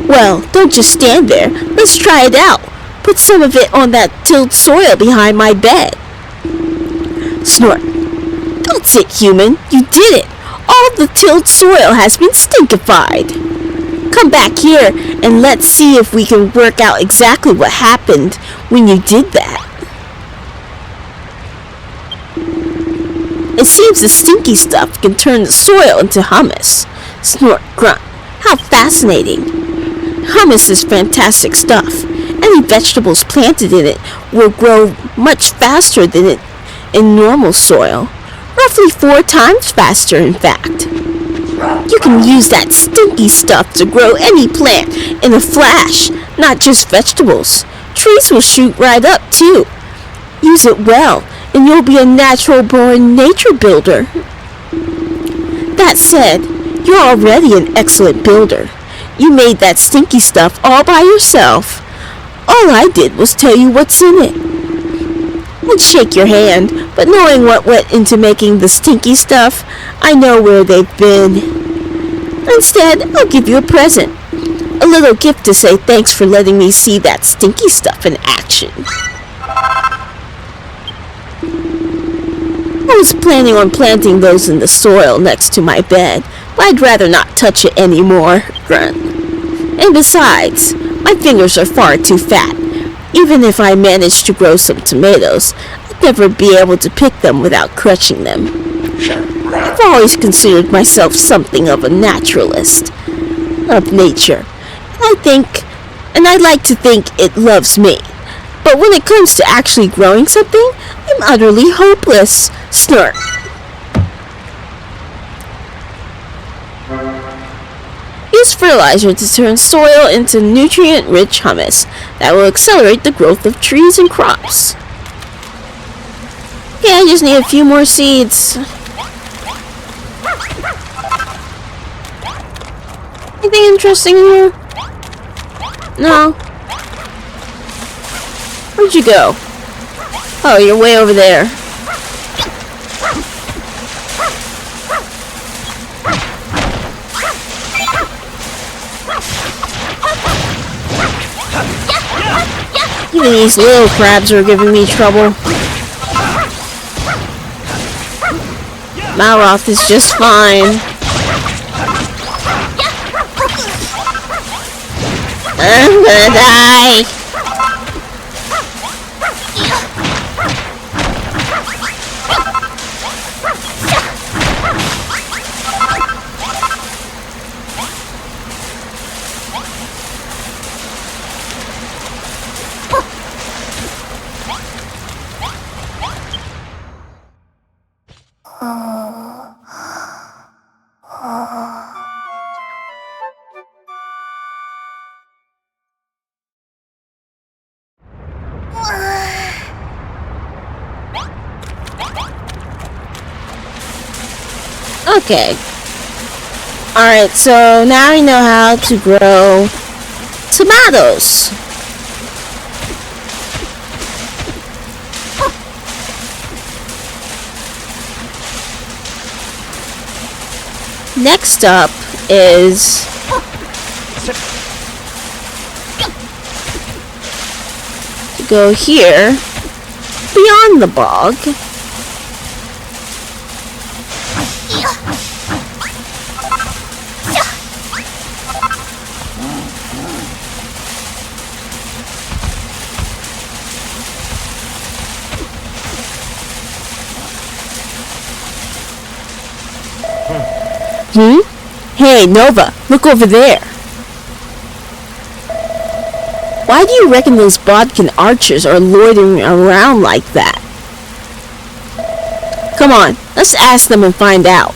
Well, don't just stand there. Let's try it out. Put some of it on that tilled soil behind my bed. Snort. That's it, human. You did it. All the tilled soil has been stinkified. Come back here and let's see if we can work out exactly what happened when you did that. It seems the stinky stuff can turn the soil into humus. Snort, grunt. How fascinating. Humus is fantastic stuff. Any vegetables planted in it will grow much faster than it in normal soil. Roughly 4 times faster, in fact. You can use that stinky stuff to grow any plant in a flash, not just vegetables. Trees will shoot right up, too. Use it well, and you'll be a natural-born nature builder. That said, you're already an excellent builder. You made that stinky stuff all by yourself. All I did was tell you what's in it. I'd shake your hand, but knowing what went into making the stinky stuff, I know where they've been. Instead, I'll give you a present. A little gift to say thanks for letting me see that stinky stuff in action. I was planning on planting those in the soil next to my bed, but I'd rather not touch it anymore, grunt. And besides, my fingers are far too fat. Even if I managed to grow some tomatoes, I'd never be able to pick them without crushing them. I've always considered myself something of a naturalist of nature, and I'd like to think it loves me. But when it comes to actually growing something, I'm utterly hopeless. Snort. Use fertilizer to turn soil into nutrient-rich humus that will accelerate the growth of trees and crops. Okay, I just need a few more seeds. Anything interesting in here? No. Where'd you go? Oh, you're way over there. Even these little crabs are giving me trouble. Malroth is just fine. I'm gonna die! Okay. Alright, so now I know how to grow tomatoes. Next up is to go here beyond the bog. Hey, Nova, look over there. Why do you reckon those Bodkin archers are loitering around like that? Come on, let's ask them and find out.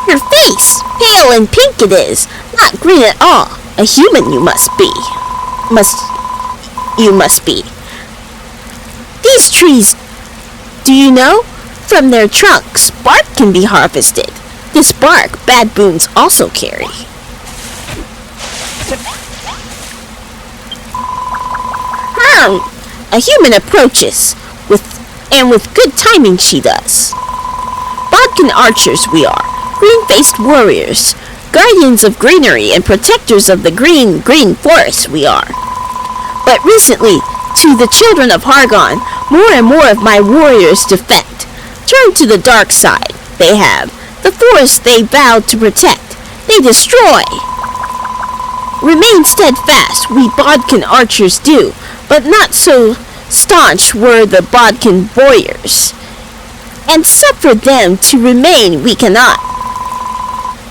Your face! Pale and pink it is! Not green at all! A human you must be. You must be. These trees, do you know? From their trunks, bark can be harvested. This bark bad boons also carry. A human approaches, with good timing she does. Bodkin archers we are. Green-faced warriors, guardians of greenery and protectors of the green forest we are. But recently, to the children of Hargon, more and more of my warriors defect. Turn to the dark side, they have. The forest they vowed to protect, they destroy. Remain steadfast, we Bodkin archers do, but not so staunch were the Bodkin warriors. And suffer them to remain we cannot.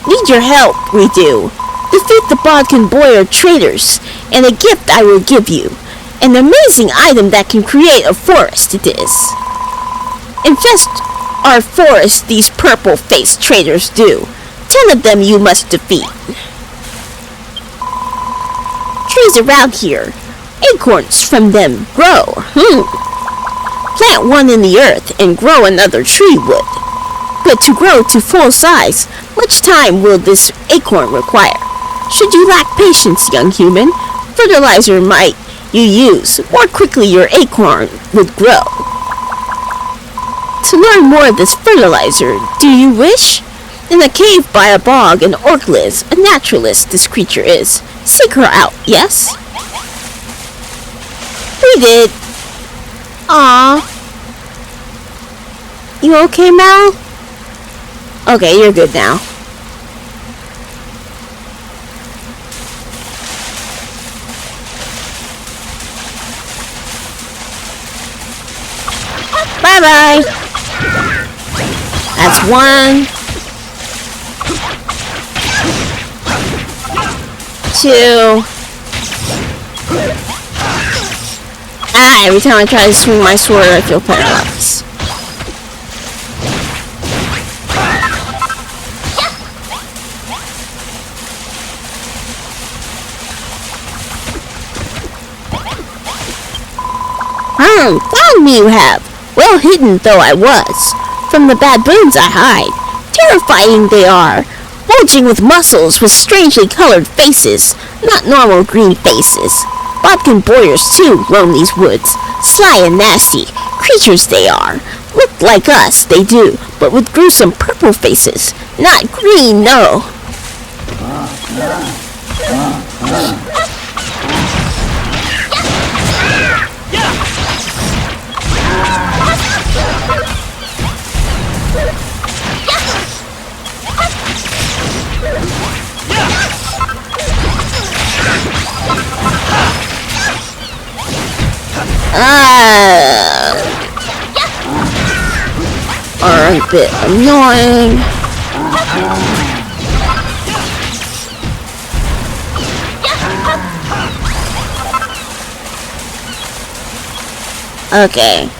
Need your help, we do. Defeat the Bodkin boyar traitors, and a gift I will give you. An amazing item that can create a forest it is. Infest our forest these purple-faced traitors do. 10 of them you must defeat. Trees around here, acorns from them grow. Plant one in the earth and grow another tree would. But to grow to full size, much time will this acorn require. Should you lack patience, young human, fertilizer might you use. More quickly your acorn would grow. To learn more of this fertilizer, do you wish? In a cave by a bog, an orc lives, a naturalist this creature is. Seek her out, yes? We did. Aww. You okay, Mal? Okay, you're good now.
Bye-bye. That's one. 2. Ah, every time I try to swing my sword, I feel paralyzed. Found me you have. Well hidden though I was. From the baboons I hide. Terrifying they are. Bulging with muscles with strangely colored faces. Not normal green faces. Bodkin boyars too roam these woods. Sly and nasty. Creatures they are. Look like us, they do. But with gruesome purple faces. Not green, no. Are a bit annoying. Okay.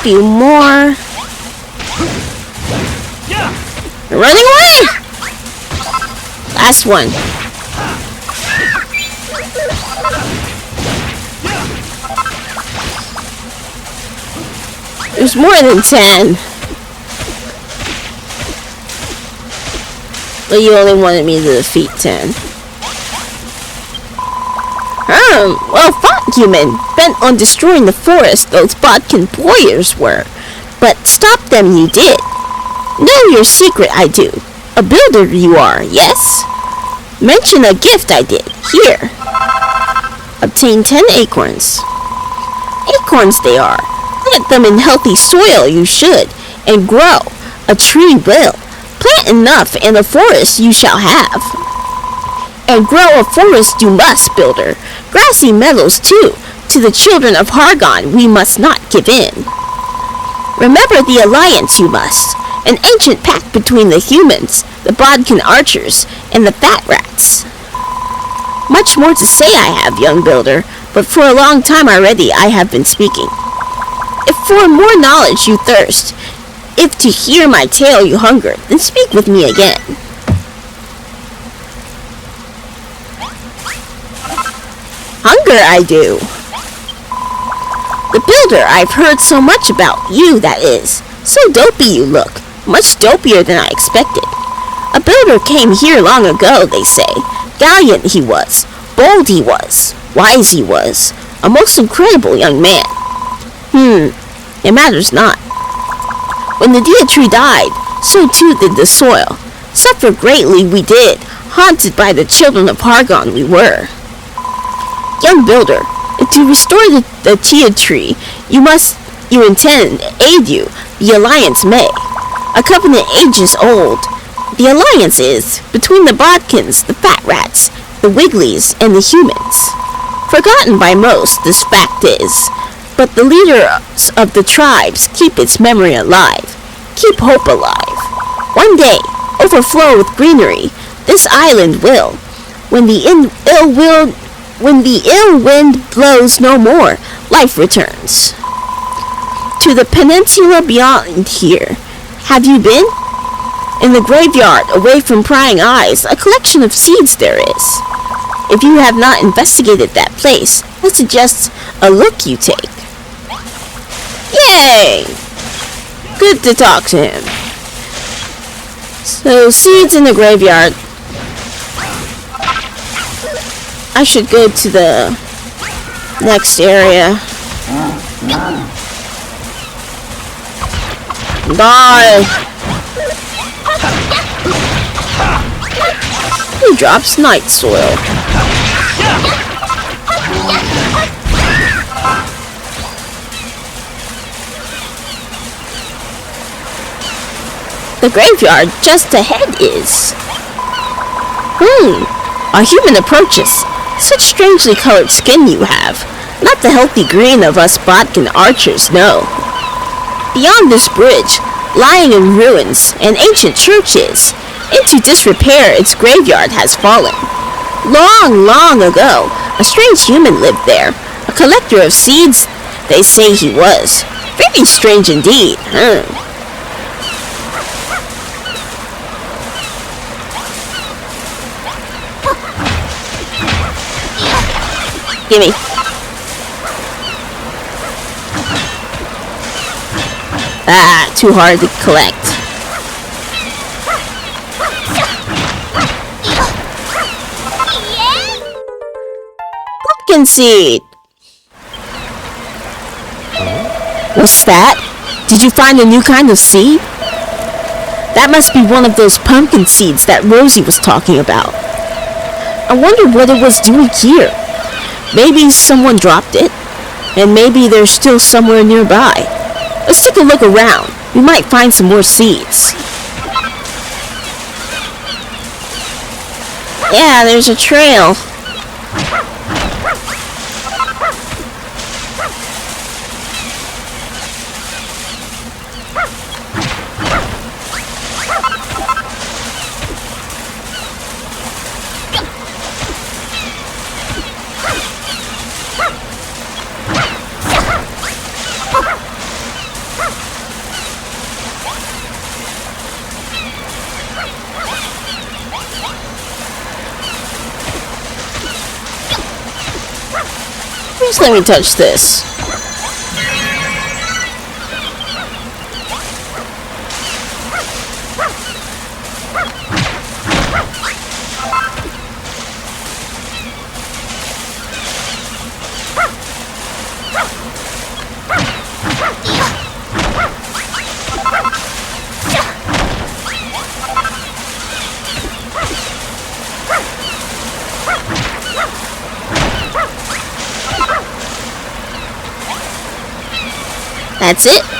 Few more. You're running away! Last one. There's more than 10. But you only wanted me to defeat 10. Well fought, human. Bent on destroying the forest those Bodkin warriors were. But stop them you did. Know your secret I do. A builder you are, yes? Mention a gift I did. Here. Obtain 10 acorns. Acorns they are. Plant them in healthy soil you should, and grow. A tree will. Plant enough, and a forest you shall have. And grow a forest you must, builder. Grassy meadows too. To the children of Hargon we must not give in. Remember the alliance you must. An ancient pact between the humans, the Bodkin archers, and the fat rats. Much more to say I have, young builder, but for a long time already I have been speaking. If for more knowledge you thirst, if to hear my tale you hunger, then speak with me again. Hunger I do. The builder I've heard so much about, you that is. So dopey you look, much dopier than I expected. A builder came here long ago, they say. Valiant he was, bold he was, wise he was, a most incredible young man. It matters not. When the tree died, so too did the soil. Suffer greatly we did, haunted by the children of Hargon we were. Young builder, if to restore the tree, you intend aid you, the alliance may. A covenant ages old. The alliance is between the Bodkins, the fat rats, the Wigglies, and the humans. Forgotten by most, this fact is, but the leaders of the tribes keep its memory alive, keep hope alive. One day, overflow with greenery, this island will, when the ill wind blows no more, life returns. To the peninsula beyond here, have you been? In the graveyard, away from prying eyes, a collection of seeds there is. If you have not investigated that place, I suggest a look you take. Yay! Good to talk to him. So, seeds in the graveyard. I should go to the next area. Die! He drops night soil. The graveyard just ahead is... A human approaches.
Such strangely colored skin you have. Not the healthy green of us Botkin archers, no. Beyond this bridge, lying in ruins, an ancient church is. Into disrepair its graveyard has fallen. Long, long ago, a strange human lived there. A collector of seeds, they say he was. Very strange indeed, huh? Gimme. Ah, too hard to collect. Pumpkin seed! What's that? Did you find a new kind of seed? That must be one of those pumpkin seeds that Rosie was talking about. I wonder what it was doing here. Maybe someone dropped it, and maybe they're still somewhere nearby. Let's take a look around. We might find some more seeds. Yeah, there's a trail. Please let me touch this. That's it.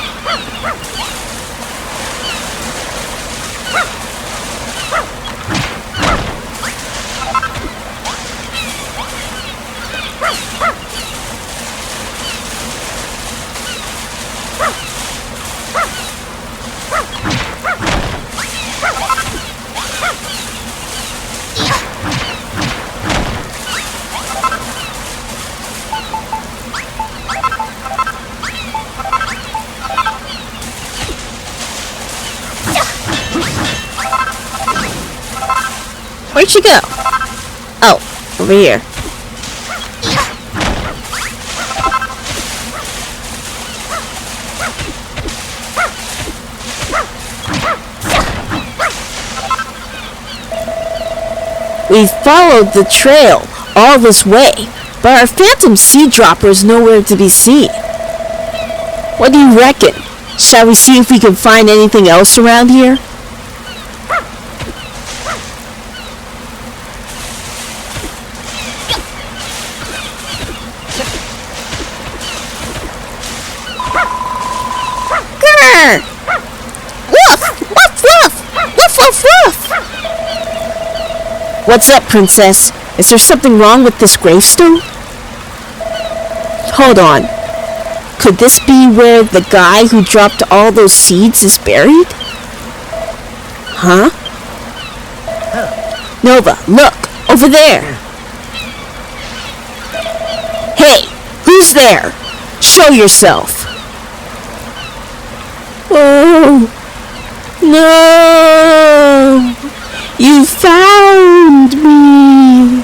Where'd she go? Oh, over here. We've followed the trail all this way, but our phantom seed dropper is nowhere to be seen. What do you reckon? Shall we see if we can find anything else around here? What's up, Princess? Is there something wrong with this gravestone? Hold on. Could this be where the guy who dropped all those seeds is buried? Huh? Nova, look! Over there! Hey! Who's there? Show yourself! Oh! No! You found me!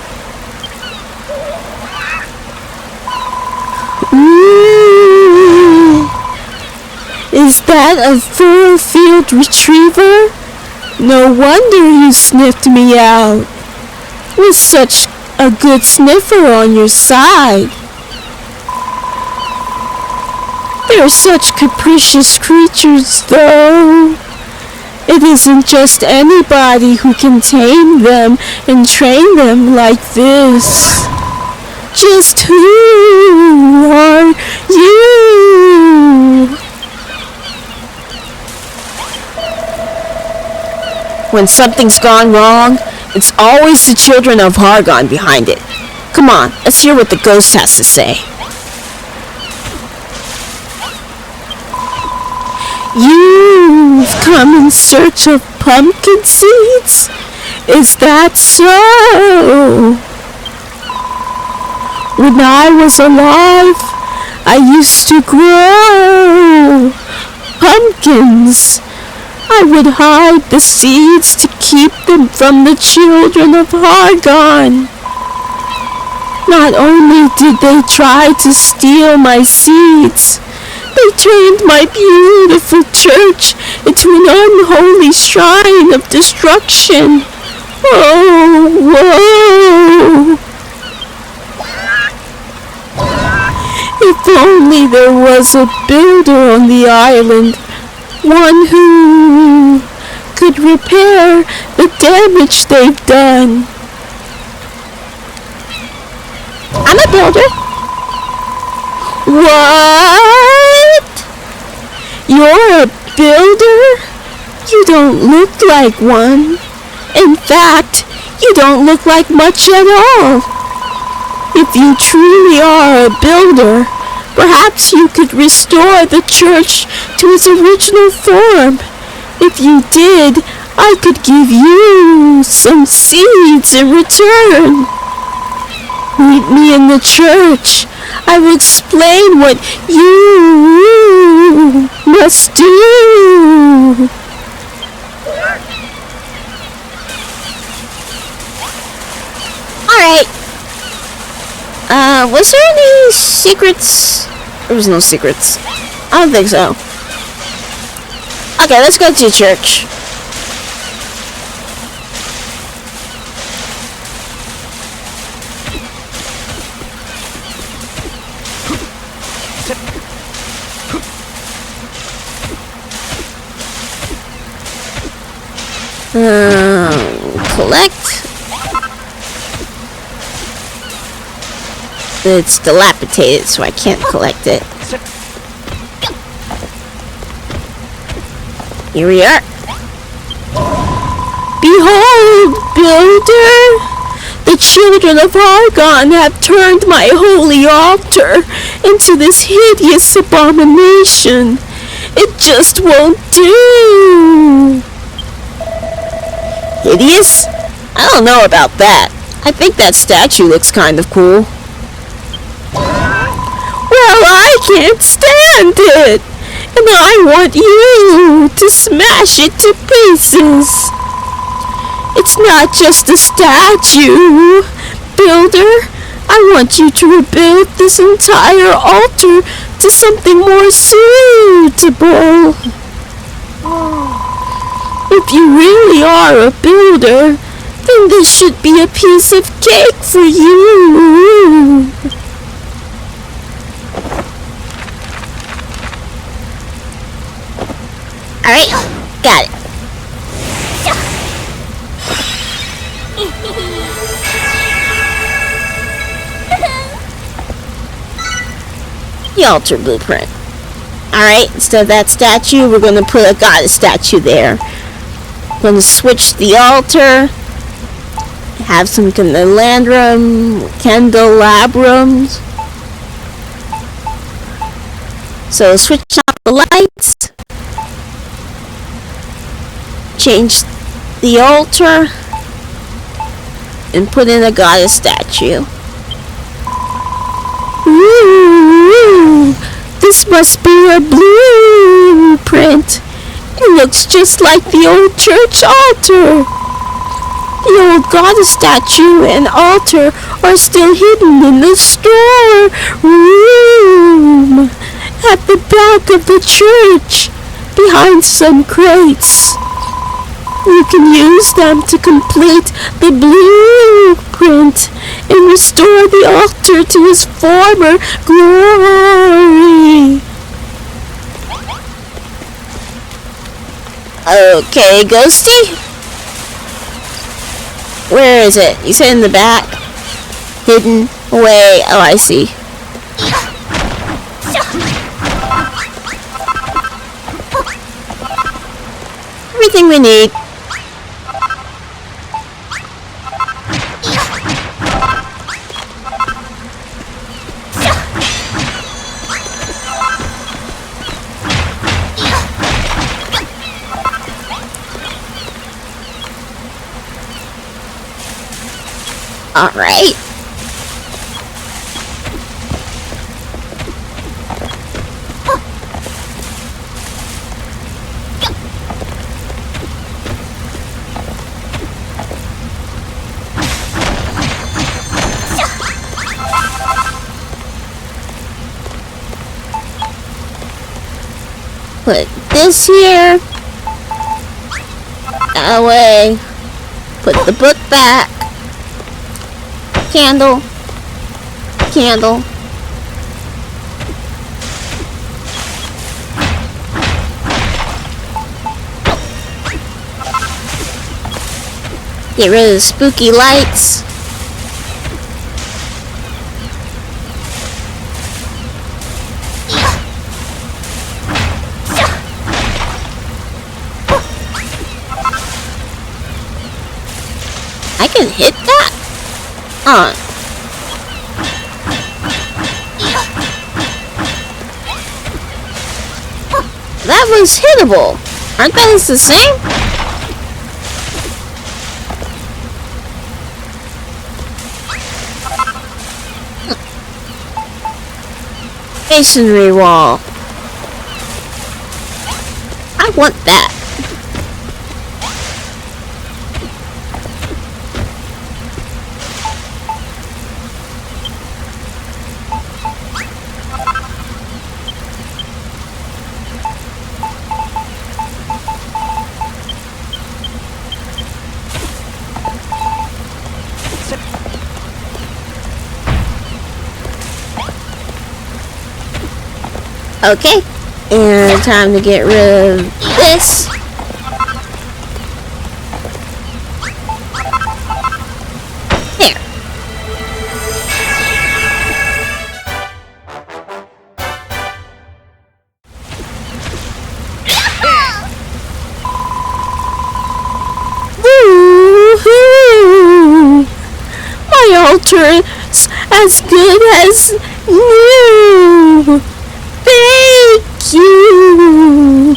Ooh. Is that a Furrowfield retriever? No wonder you sniffed me out. With such a good sniffer on your side. They're such capricious creatures, though. It isn't just anybody who can tame them and train them like this. Just who are you? When something's gone wrong, it's always the children of Hargon behind it.
Come on, let's hear what the ghost has to say.
You've come in search of pumpkin seeds? Is that so? When I was alive, I used to grow pumpkins. I would hide the seeds to keep them from the children of Argon. Not only did they try to steal my seeds, they turned my beautiful church into an unholy shrine of destruction. Oh, whoa! If only there was a builder on the island, one who could repair the damage they've done.
I'm a builder.
What? You're a builder? You don't look like one. In fact, you don't look like much at all. If you truly are a builder, perhaps you could restore the church to its original form. If you did, I could give you some seeds in return. Meet me in the church. I will explain what you must do.
Alright. Was there any secrets? There was no secrets. I don't think so. Okay, let's go to church. Collect. It's dilapidated, so I can't collect it. Here we are.
Behold, builder! The children of Argon have turned my holy altar into this hideous abomination. It just won't do.
Hideous? I don't know about that. I think that statue looks kind of cool.
Well, I can't stand it, and I want you to smash it to pieces. It's not just a statue, builder. I want you to rebuild this entire altar to something more suitable. If you really are a builder, then this should be a piece of cake for you.
Alright, got it. The altar blueprint. Alright, instead of that statue, we're going to put a goddess statue there. Going to switch the altar. Have some candelabrums. So switch out the lights. Change the altar. And put in a goddess statue.
Ooh, this must be a blueprint. It looks just like the old church altar. The old goddess statue and altar are still hidden in the store room at the back of the church, behind some crates. You can use them to complete the blueprint and restore the altar to its former glory.
Okay, Ghosty? Where is it? You said in the back? Hidden away. Oh, I see. Everything we need. Alright. Put this here. That way. Put the book back. Candle. Candle. Get rid of the spooky lights. I can hit that? That was hittable. Aren't those the same? Masonry wall. I want that. Okay, and time to get rid of this. There. Woo-hoo! My altar's as good as new. Thank you.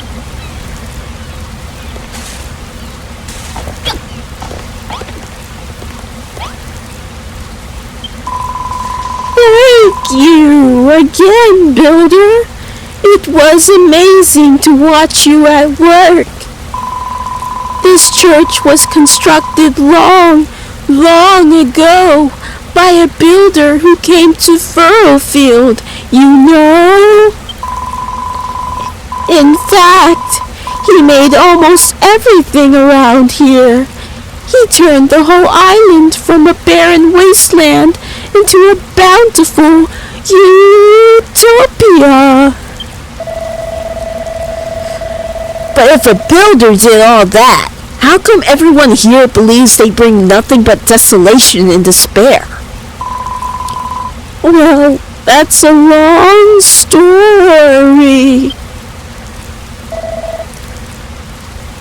Thank you again, Builder. It was amazing to watch you at work. This church was constructed long, long ago by a builder who came to Furrowfield, you know? In fact, he made almost everything around here. He turned the whole island from a barren wasteland into a bountiful utopia. But if a builder did all that, how come everyone here believes they bring nothing but desolation and despair? Well, that's a long story.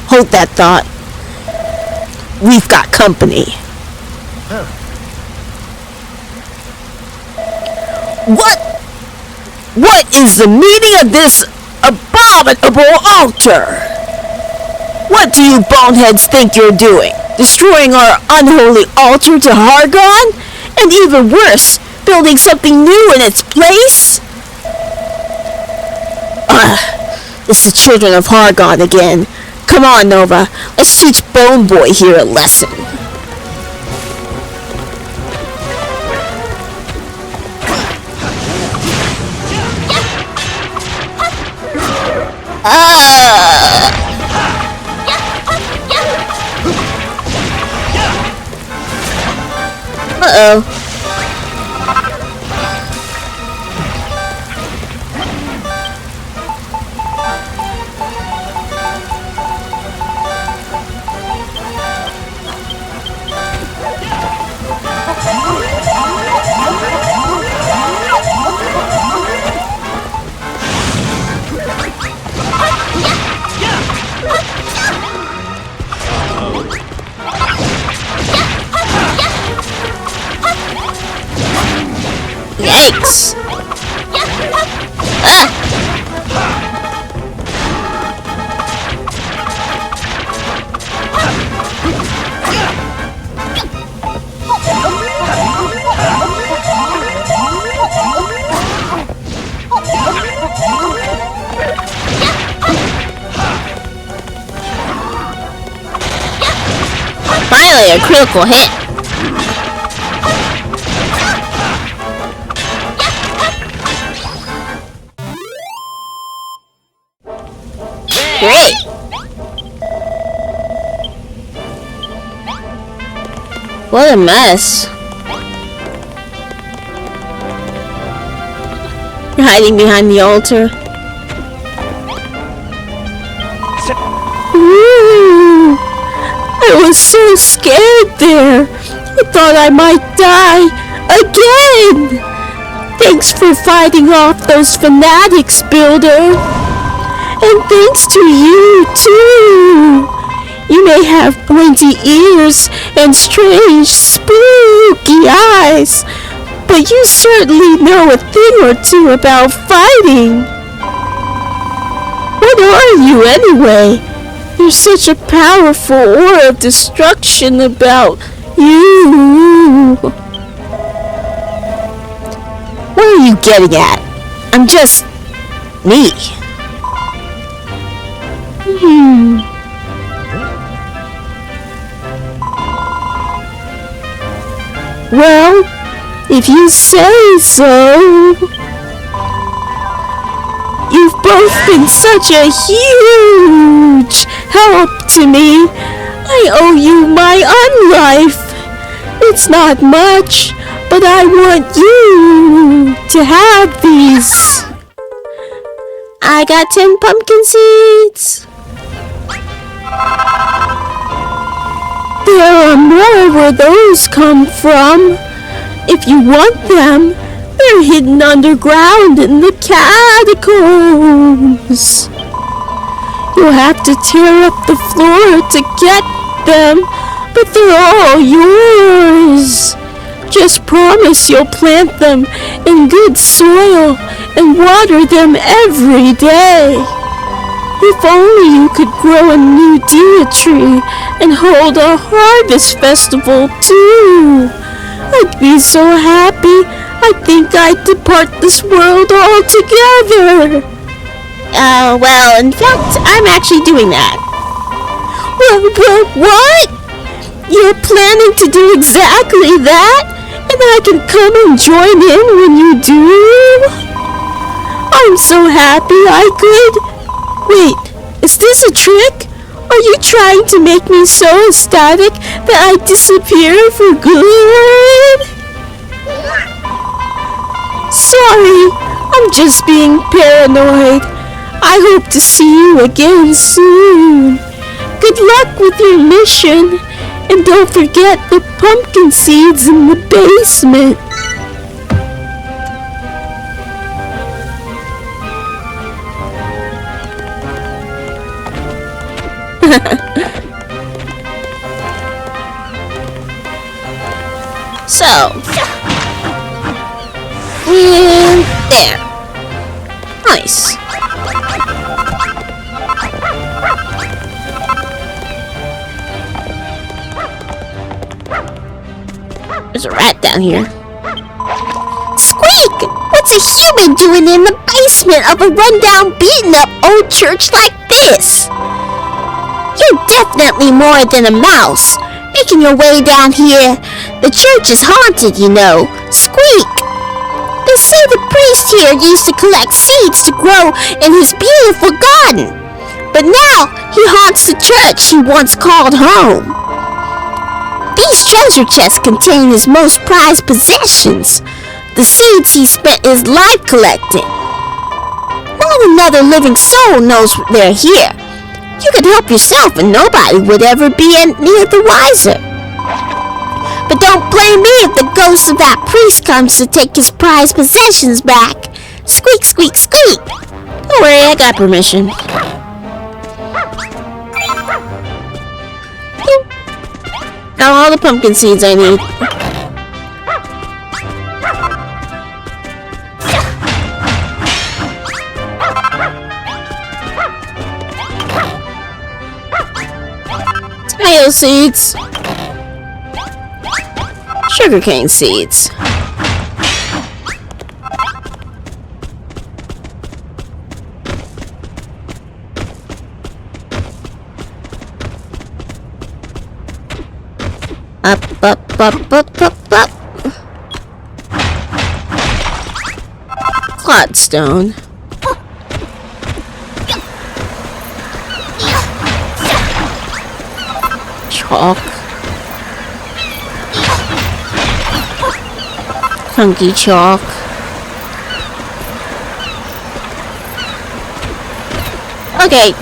Hold that thought. We've got company. What is the meaning of this abominable altar? What do you boneheads think you're doing? Destroying our unholy altar to Hargon? And even worse, building something new in its place? It's the children of Hargon again. Come on, Nova. Let's teach Bone Boy here a lesson. Uh-oh. Yikes! Finally, a critical hit. Great. What a mess. You're hiding behind the altar. Ooh, I was so scared there. I thought I might die again. Thanks for fighting off those fanatics, Builder. And thanks to you, too. You may have pointy ears and strange, spooky eyes, but you certainly know a thing or two about fighting. What are you, anyway? You're such a powerful aura of destruction about you. What are you getting at? I'm just me. Well, if you say so. You've both been such a huge help to me. I owe you my unlife. It's not much, but I want you to have these. I got 10 pumpkin seeds. There are more where those come from. If you want them, they're hidden underground in the catacombs. You'll have to tear up the floor to get them, but they're all yours. Just promise you'll plant them in good soil and water them every day. If only you could grow a new deer tree and hold a harvest festival too. I'd be so happy. I think I'd depart this world altogether. Well, in fact, I'm actually doing that. What? You're planning to do exactly that? And I can come and join in when you do? I'm so happy I could. Wait, is this a trick? Are you trying to make me so ecstatic that I disappear for good? Sorry, I'm just being paranoid. I hope to see you again soon. Good luck with your mission, and don't forget the pumpkin seeds in the basement. So, and there. Nice. There's a rat down here. Squeak! What's a human doing in the basement of a rundown, beaten-up old church like this? You're definitely more than a mouse. Making your way down here. The church is haunted, you know. Squeak! They say the priest here used to collect seeds to grow in his beautiful garden. But now he haunts the church he once called home. These treasure chests contain his most prized possessions. The seeds he spent his life collecting. Not another living soul knows they're here. You could help yourself and nobody would ever be near the wiser. But don't blame me if the ghost of that priest comes to take his prized possessions back. Squeak, squeak, squeak. Don't worry, I got permission. Got all the pumpkin seeds I need. Tomato seeds. Sugarcane seeds. Up, up, up, up, up, up. Clodstone. Chalk. Chunky chalk. Okay.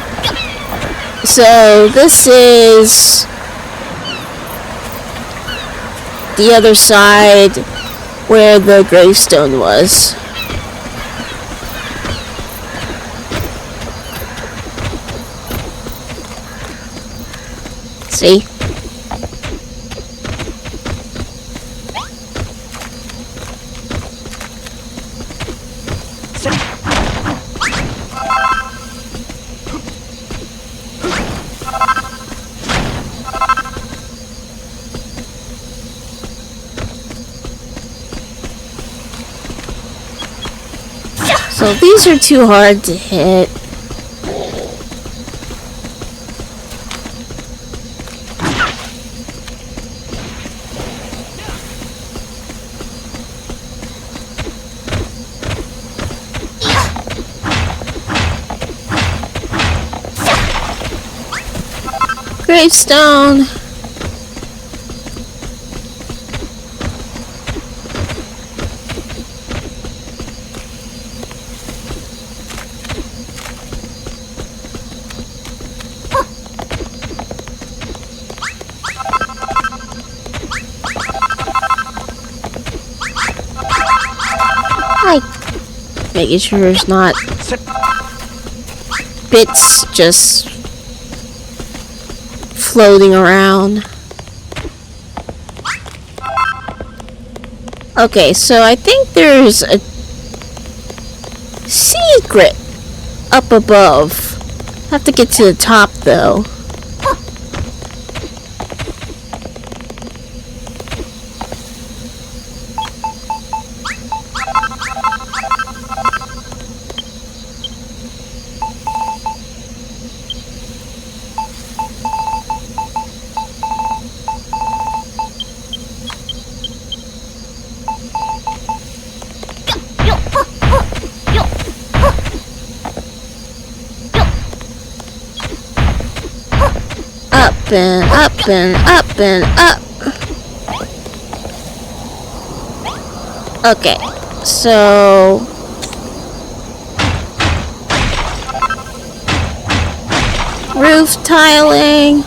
So this is the other side where the gravestone was. See? So these are too hard to hit. Gravestone. Making sure there's not bits just floating around. Okay, so I think there's a secret up above. Have to get to the top though. Up and up and up and up. Okay, so roof tiling.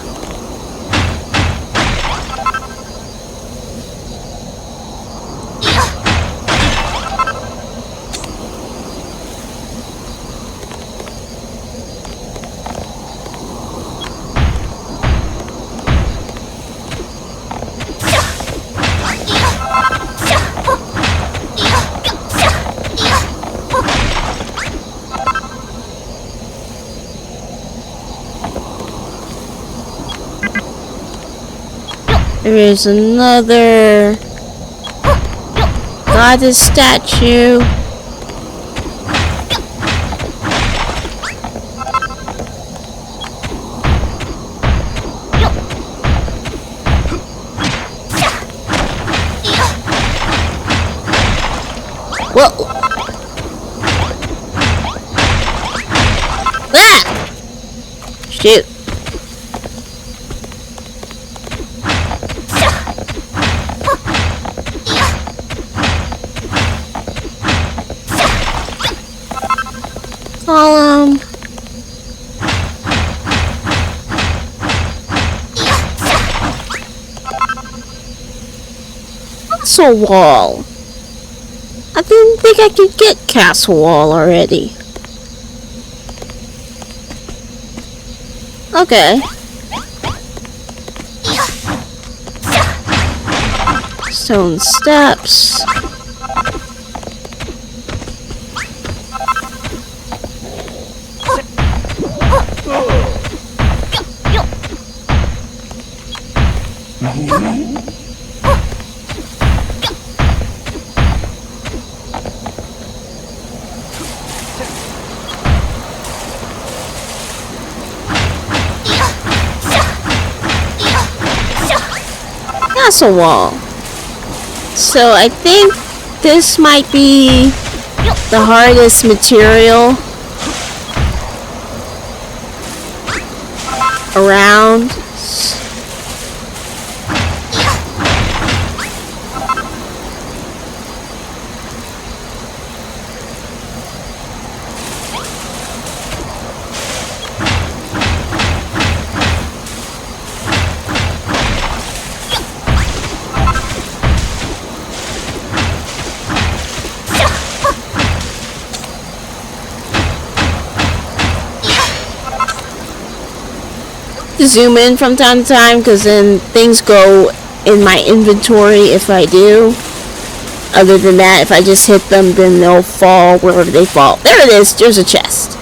There is another goddess statue. Whoa! Ah! Shoot. Column. Castle wall. I didn't think I could get castle wall already. Okay. Stone steps. castle wall. So I think this might be the hardest material around. Zoom in from time to time because then things go in my inventory if I do. Other than that, if I just hit them, then they'll fall wherever they fall. There it is. There's a chest.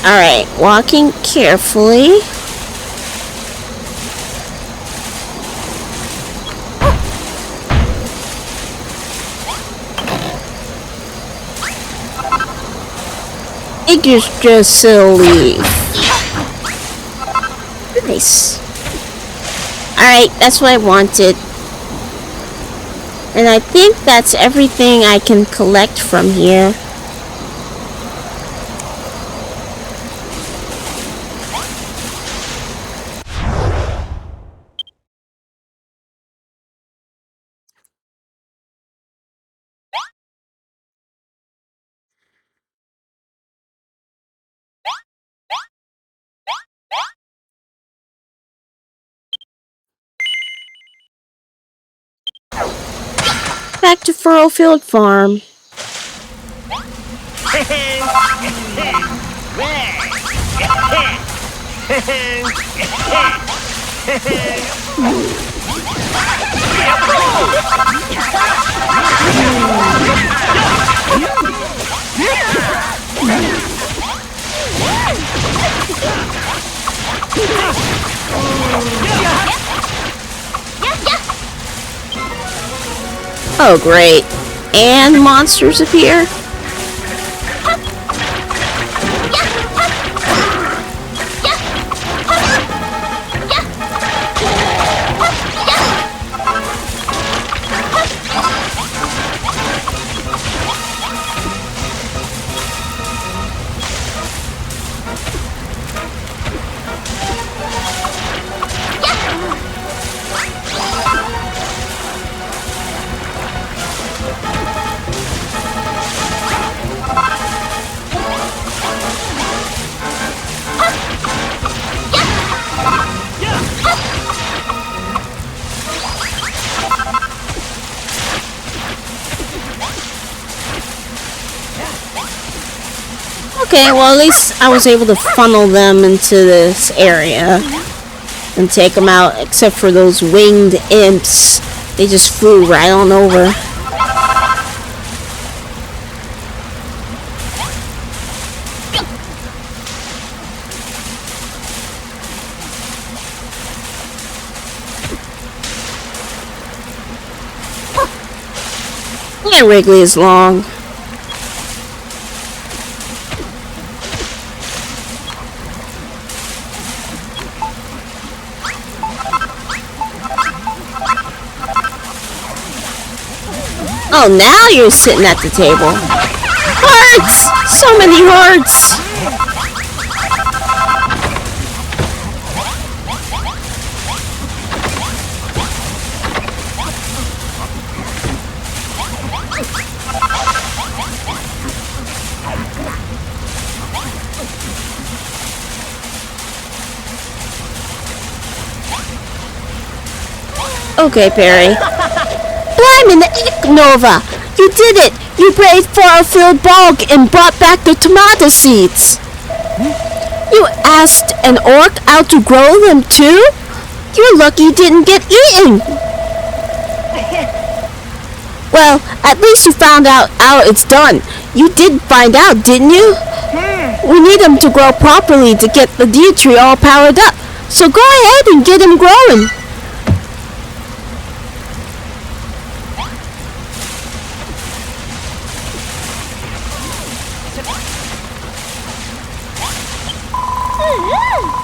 Alright, walking carefully. It's just silly. Nice. Alright, that's what I wanted. And I think that's everything I can collect from here. Back to Furrowfield Farm. Oh great. And monsters appear? Okay, well at least I was able to funnel them into this area and take them out, except for those winged imps. They just flew right on over. And Wrigley is long. Oh, now you're sitting at the table. Hearts! So many hearts! Okay, Perry. Blimey, Nova! You did it! You braved Furrowfield Bog and brought back the tomato seeds! You asked an orc out to grow them too? You're lucky you didn't get eaten! Well, at least you found out how it's done. You did find out, didn't you? We need them to grow properly to get the D3 all powered up. So go ahead and get them growing.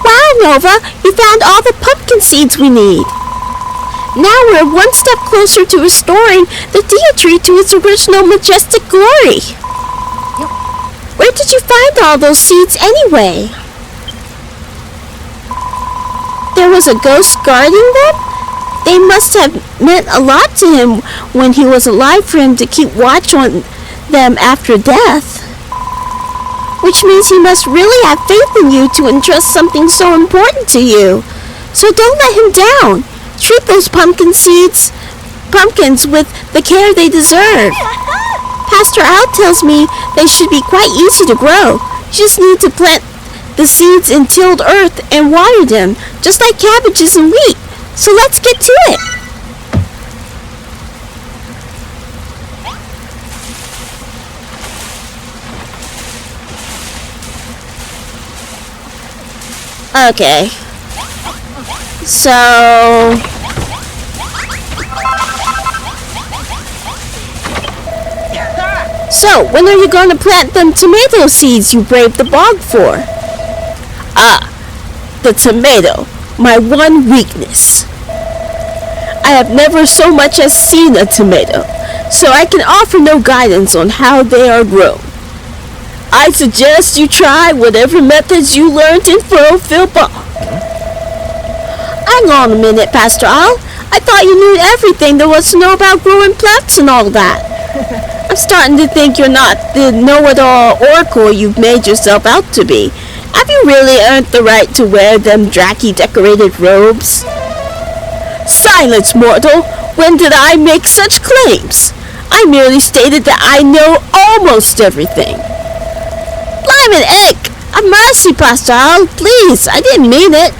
Wow, Nova, you found all the pumpkin seeds we need.
Now we're one step closer to restoring the Dia tree to its original majestic glory. Where did you find all those seeds anyway? There was a ghost guarding them? They must have meant a lot to him when he was alive for him to keep watch on them after death. Which means he must really have faith in you to entrust something so important to you. So don't let him down. Treat those pumpkins with the care they deserve. Pastor Al tells me they should be quite easy to grow. You just need to plant the seeds in tilled earth and water them, just like cabbages and wheat. So let's get to it.
Okay. So... So, when are you going to plant them tomato seeds you braved the bog for? Ah, the tomato. My one weakness. I have never so much as seen a tomato, so I can offer no guidance on how they are grown. I suggest you try whatever methods you learned in Furrowfield Bog. Hang on a minute, Pastor Al. I thought you knew everything there was to know about growing plants and all that. I'm starting to think you're not the know-it-all oracle you've made yourself out to be. Have you really earned the right to wear them dracky-decorated robes? Silence, mortal! When did I make such claims? I merely stated that I know almost everything. Blimey egg! A mercy, Pastor Al. Please, I didn't mean it.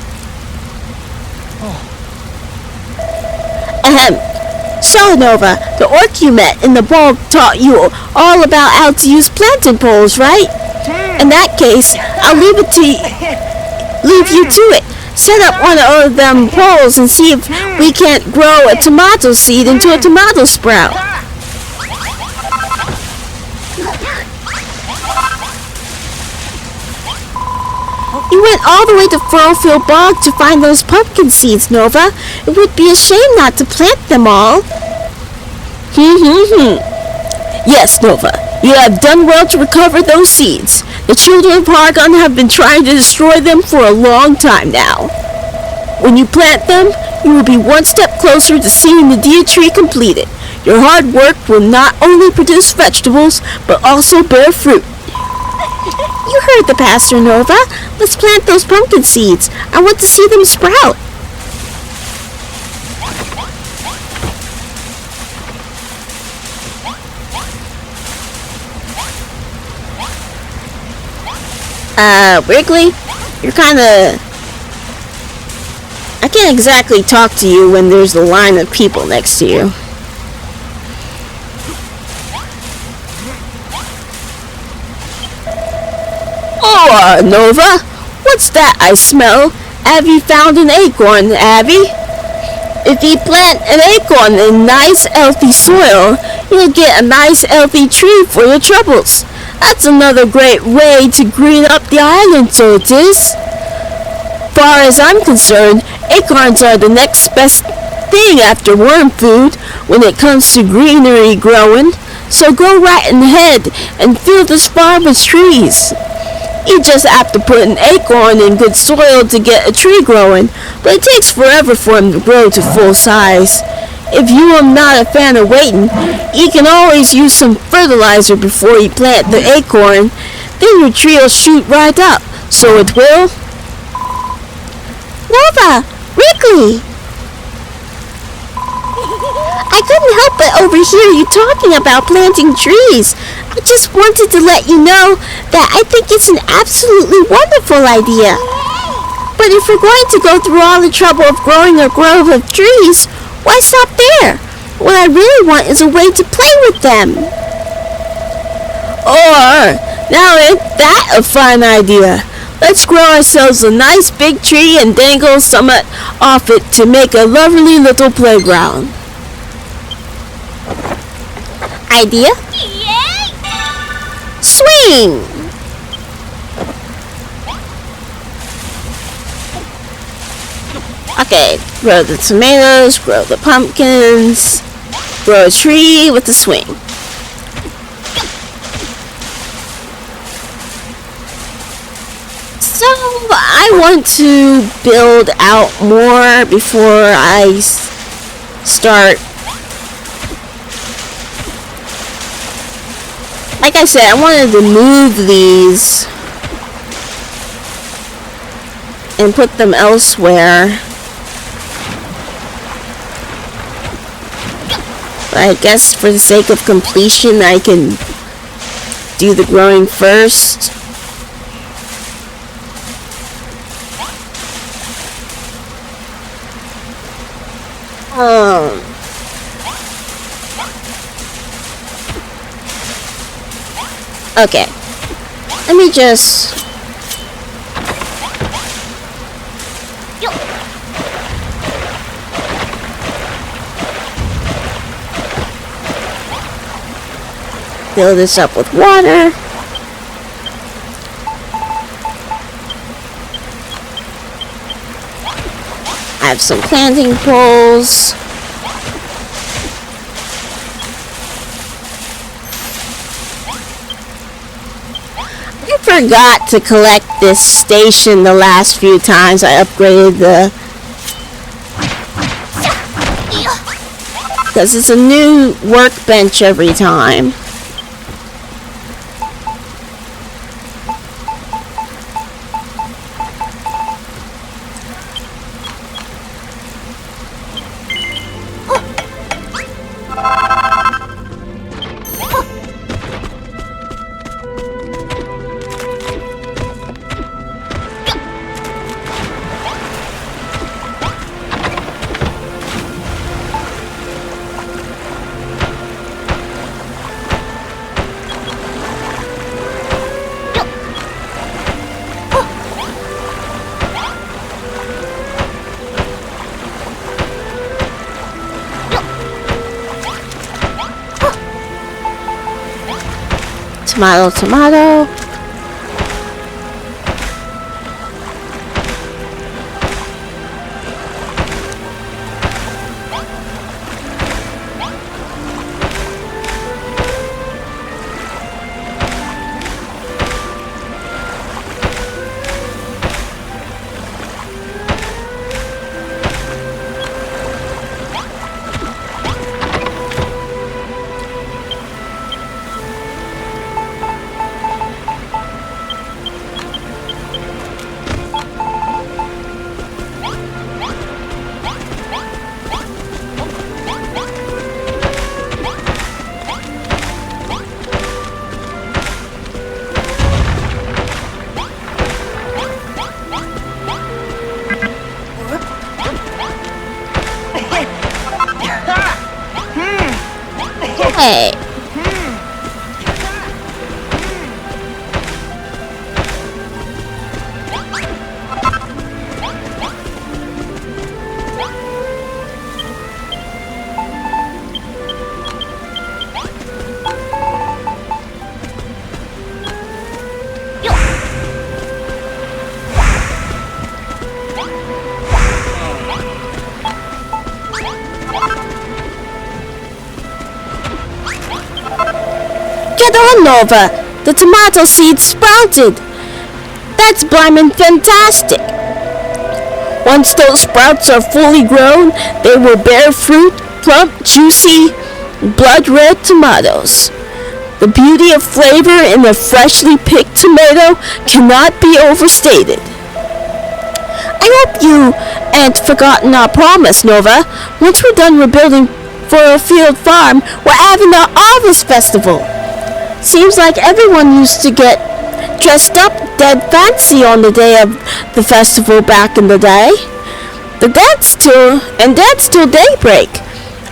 Ahem. So, Nova, the orc you met in the bog taught you all about how to use planting poles, right? In that case, I'll leave you to it. Set up one of them poles and see if we can't grow a tomato seed into a tomato sprout. You went all the way to Furrowfield Bog to find those pumpkin seeds, Nova. It would be a shame not to plant them all. Yes, Nova. You have done well to recover those seeds. The children of Argon have been trying to destroy them for a long time now. When you plant them, you will be one step closer to seeing the Dia tree completed. Your hard work will not only produce vegetables, but also bear fruit. You heard the pastor, Nova. Let's plant those pumpkin seeds. I want to see them sprout. Wrigley, you're kinda... I can't exactly talk to you when there's a line of people next to you. Oh, Nova, what's that I smell? Have you found an acorn, Abby? If you plant an acorn in nice, healthy soil, you'll get a nice, healthy tree for your troubles. That's another great way to green up the island, so it is. Far as I'm concerned, acorns are the next best thing after worm food when it comes to greenery growing. So go right ahead and fill this farm with trees. You just have to put an acorn in good soil to get a tree growing, but it takes forever for him to grow to full size. If you are not a fan of waiting, you can always use some fertilizer before you plant the acorn. Then your tree will shoot right up, so it will. Nova! Wrigley! I couldn't help but overhear you talking about planting trees. I just wanted to let you know that I think it's an absolutely wonderful idea. But if we're going to go through all the trouble of growing a grove of trees, why stop there? What I really want is a way to play with them. Or, now ain't that a fine idea? Let's grow ourselves a nice big tree and dangle some off it to make a lovely little playground. Idea? Yay! Swing! Okay. Grow the tomatoes, grow the pumpkins, grow a tree with a swing. So I want to build out more before I start. Like I said, I wanted to move these and put them elsewhere. But I guess for the sake of completion, I can do the growing first. Okay. Let me just... fill this up with water. I have some planting poles. I forgot to collect this station the last few times I upgraded the... because it's a new workbench every time. Tomato, tomato. Hey. Get on, Nova! The tomato seeds sprouted! That's blimmin' fantastic! Once those sprouts are fully grown, they will bear fruit, plump, juicy, blood-red tomatoes. The beauty of flavor in a freshly picked tomato cannot be overstated. I hope you ain't forgotten our promise, Nova. Once we're done rebuilding Furrowfield Farm, we're having our Harvest Festival. Seems like everyone used to get dressed up dead fancy on the day of the festival back in the day. That's till daybreak.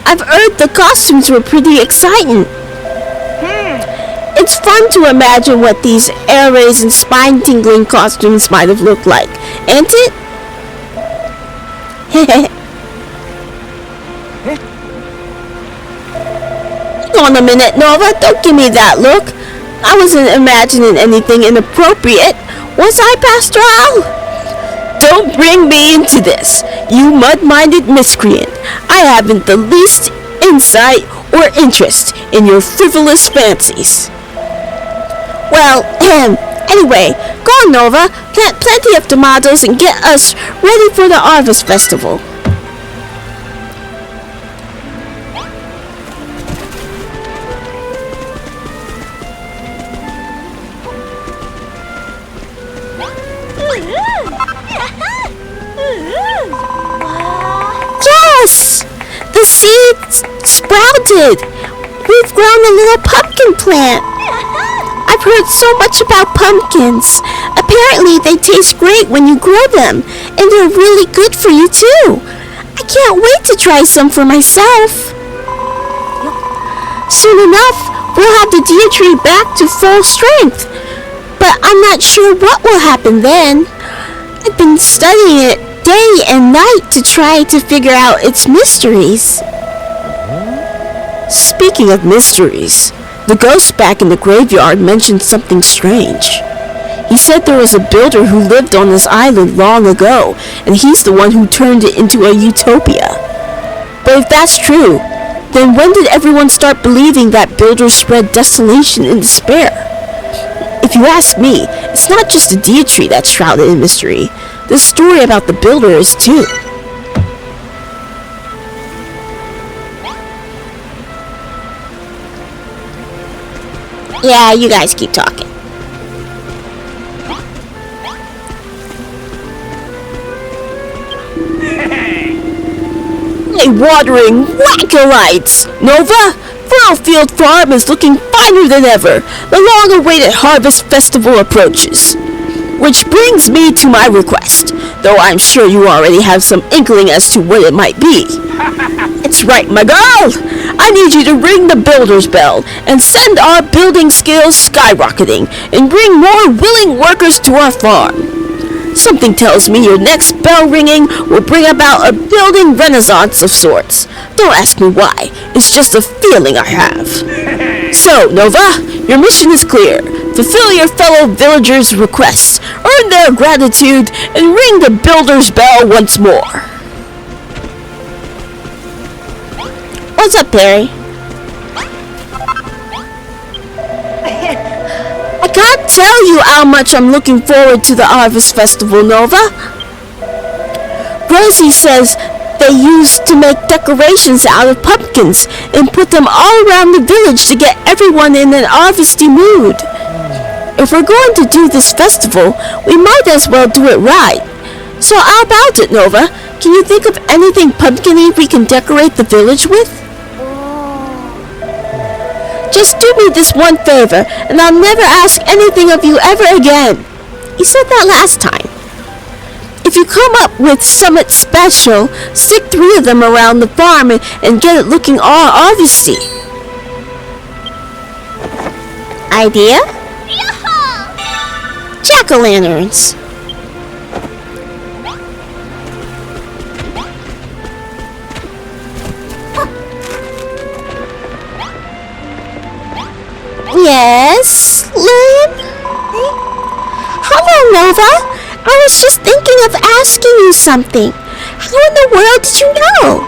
I've heard the costumes were pretty exciting. It's fun to imagine what these air-raising, spine-tingling costumes might have looked like, ain't it? Hang on a minute, Nova. Don't give me that look. I wasn't imagining anything inappropriate. Was I, Pastoral?
Don't bring me into this, you mud-minded miscreant. I haven't the least insight or interest in your frivolous fancies.
Well, anyway, go on, Nova. Plant plenty of tomatoes and get us ready for the Harvest Festival. Yes! The seeds sprouted! We've grown a little pumpkin plant. I've heard so much about pumpkins. Apparently they taste great when you grow them, and they're really good for you too. I can't wait to try some for myself. Soon enough, we'll have the deer tree back to full strength, but I'm not sure what will happen then. I've been studying it day and night to try to figure out its mysteries.
Speaking of mysteries, the ghost back in the graveyard mentioned something strange. He said there was a builder who lived on this island long ago, and he's the one who turned it into a utopia. But if that's true, then when did everyone start believing that builders spread desolation and despair? If you ask me, it's not just the deer tree that's shrouded in mystery. The story about the builder is too.
Yeah, you guys keep talking.
Hey, watering wackelites! Nova, Furrowfield Farm is looking finer than ever. The long-awaited Harvest Festival approaches. Which brings me to my request, though I'm sure you already have some inkling as to what it might be. It's right, my girl! I need you to ring the builder's bell and send our building skills skyrocketing and bring more willing workers to our farm. Something tells me your next bell ringing will bring about a building renaissance of sorts. Don't ask me why, it's just a feeling I have. So, Nova, your mission is clear. Fulfill your fellow villagers' requests, earn their gratitude, and ring the builder's bell once more.
What's up, Perry?
I can't tell you how much I'm looking forward to the Harvest Festival, Nova. Rosie says they used to make decorations out of pumpkins and put them all around the village to get everyone in an harvesty mood. If we're going to do this festival, we might as well do it right. So how about it, Nova? Can you think of anything pumpkin-y we can decorate the village with? Just do me this one favor, and I'll never ask anything of you ever again. You said that last time. If you come up with something special, stick 3 of them around the farm and get it looking all harvesty.
Idea? Jack-o'-lanterns. Yes, Lillian? Hello, Nova. I was just thinking of asking you something. How in the world did you know?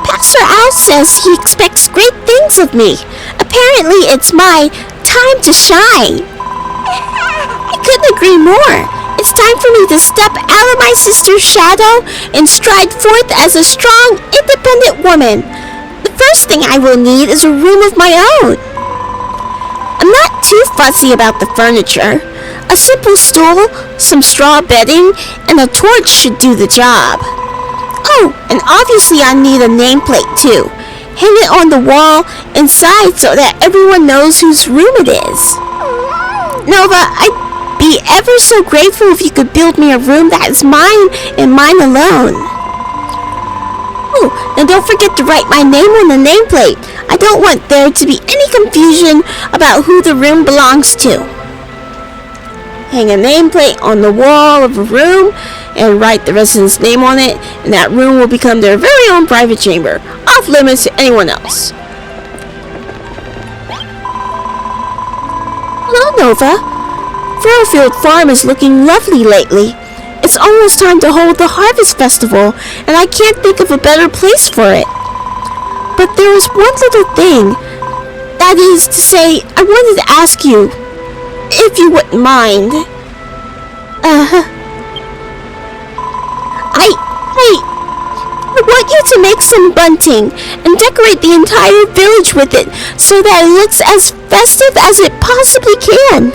Pastor Al says he expects great things of me. Apparently, it's my time to shine. I couldn't agree more. It's time for me to step out of my sister's shadow and stride forth as a strong, independent woman. The first thing I will need is a room of my own. I'm not too fussy about the furniture. A simple stool, some straw bedding, and a torch should do the job. Oh, and obviously I need a nameplate too. Hang it on the wall inside so that everyone knows whose room it is. Nova, I'd be ever so grateful if you could build me a room that is mine and mine alone. Oh, and don't forget to write my name on the nameplate. I don't want there to be any confusion about who the room belongs to. Hang a nameplate on the wall of a room and write the resident's name on it, and that room will become their very own private chamber, off limits to anyone else. Hello, Nova. Furrowfield Farm is looking lovely lately.
It's almost time to hold the Harvest Festival, and I can't think of a better place for it. But there was one little thing. That is to say, I wanted to ask you, if you wouldn't mind. I want you to make some bunting and decorate the entire village with it so that it looks as festive as it possibly can.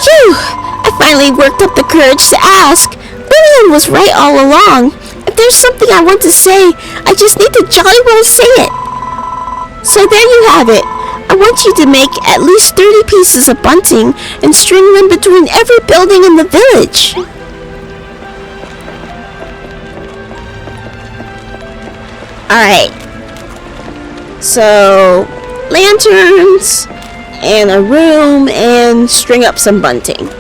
Phew! I finally worked up the courage to ask. Lillian was right all along. If there's something I want to say, I just need to jolly well say it. So there you have it. I want you to make at least 30 pieces of bunting and string them between every building in the village.
Alright. So, lanterns, and a room, and string up some bunting.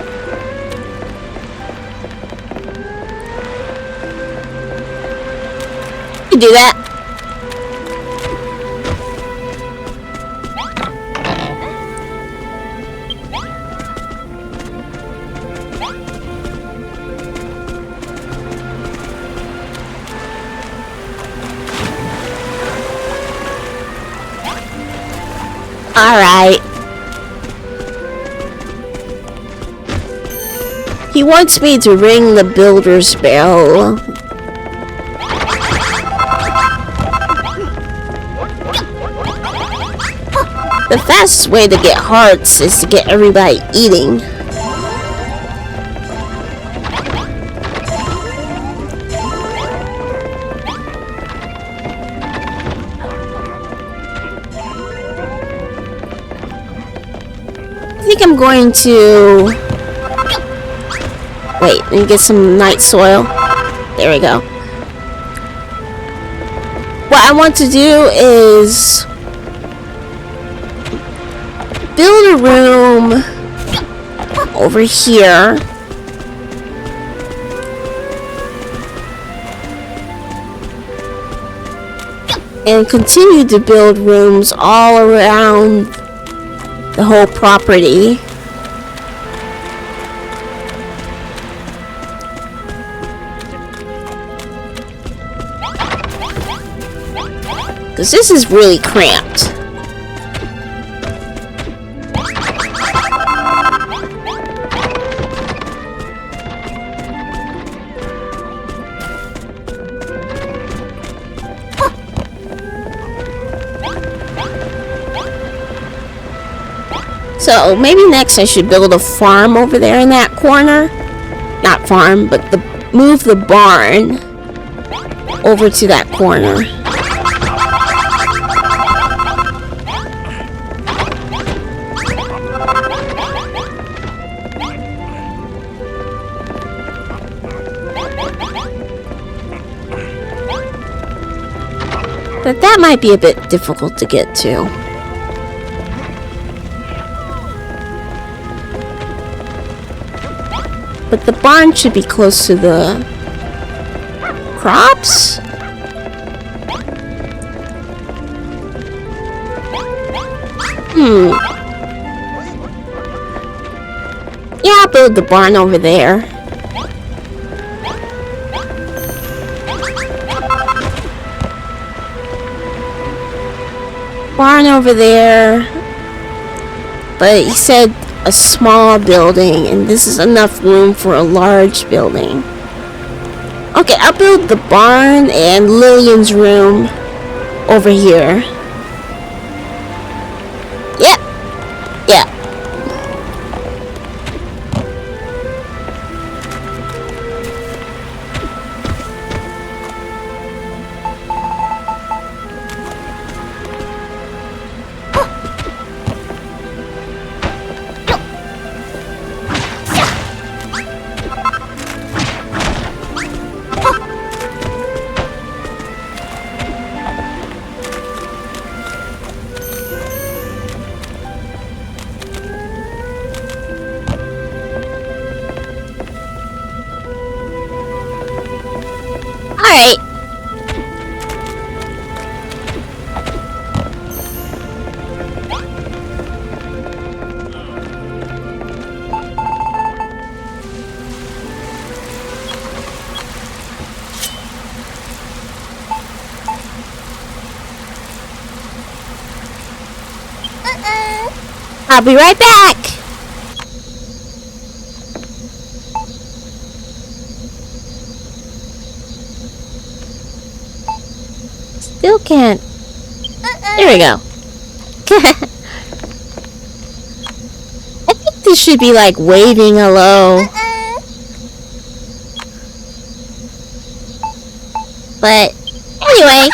You do that. Alright. He wants me to ring the builder's bell. The fastest way to get hearts is to get everybody eating. I think I'm going to... Wait, let me get some night soil. There we go. What I want to do is... build a room over here. And continue to build rooms all around the whole property. Because this is really cramped. So maybe next I should build a farm over there in that corner. Not farm, but move the barn over to that corner. But that might be a bit difficult to get to. But the barn should be close to the crops? Yeah, I'll build the barn over there. Barn over there. But he said a small building, and this is enough room for a large building. Okay, I'll build the barn and Lillian's room over here. Yep. Yeah. I'll be right back. Still can't. There we go. I think this should be like waving hello. But anyway,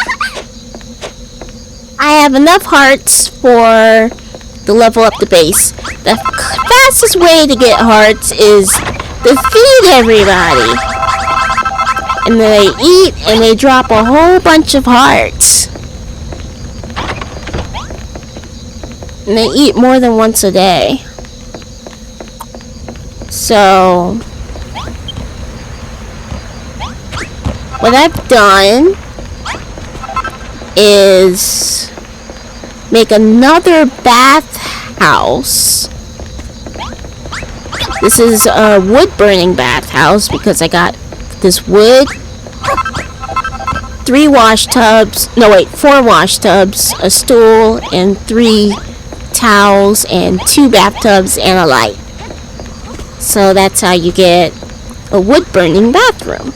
I have enough hearts for the level up the base. The fastest way to get hearts is to feed everybody. And they eat and they drop a whole bunch of hearts. And they eat more than once a day. So what I've done is make another bathhouse. This is a wood burning bathhouse because I got this wood, 4 wash tubs, a stool, and 3 towels, and 2 bathtubs, and a light. So that's how you get a wood burning bathroom.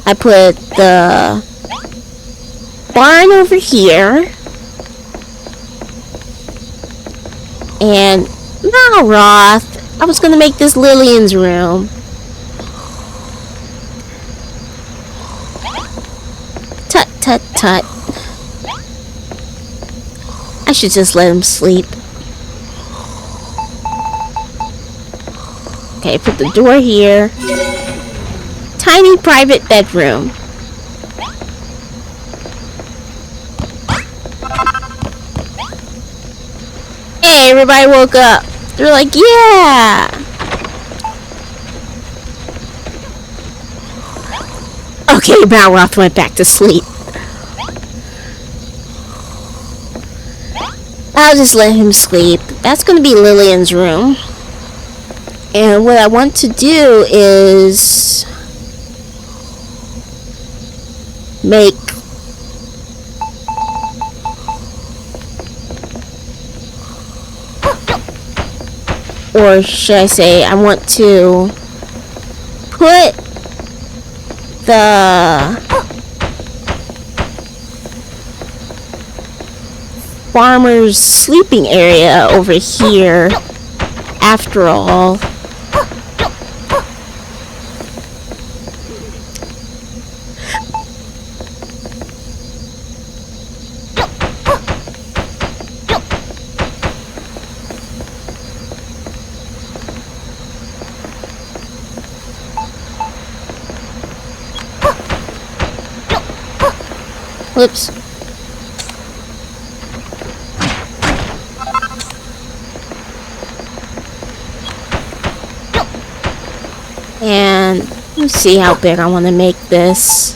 I put the barn over here. And now, Roth, I was gonna make this Lillian's room. Tut, tut, tut. I should just let him sleep. Okay, put the door here. Tiny private bedroom. Hey, everybody woke up. They're like, yeah. Okay, Malroth went back to sleep. I'll just let him sleep. That's gonna be Lillian's room. And what I want to do is make or should I say I want to put the farmer's sleeping area over here after all. Whoops. And let's see how big I want to make this.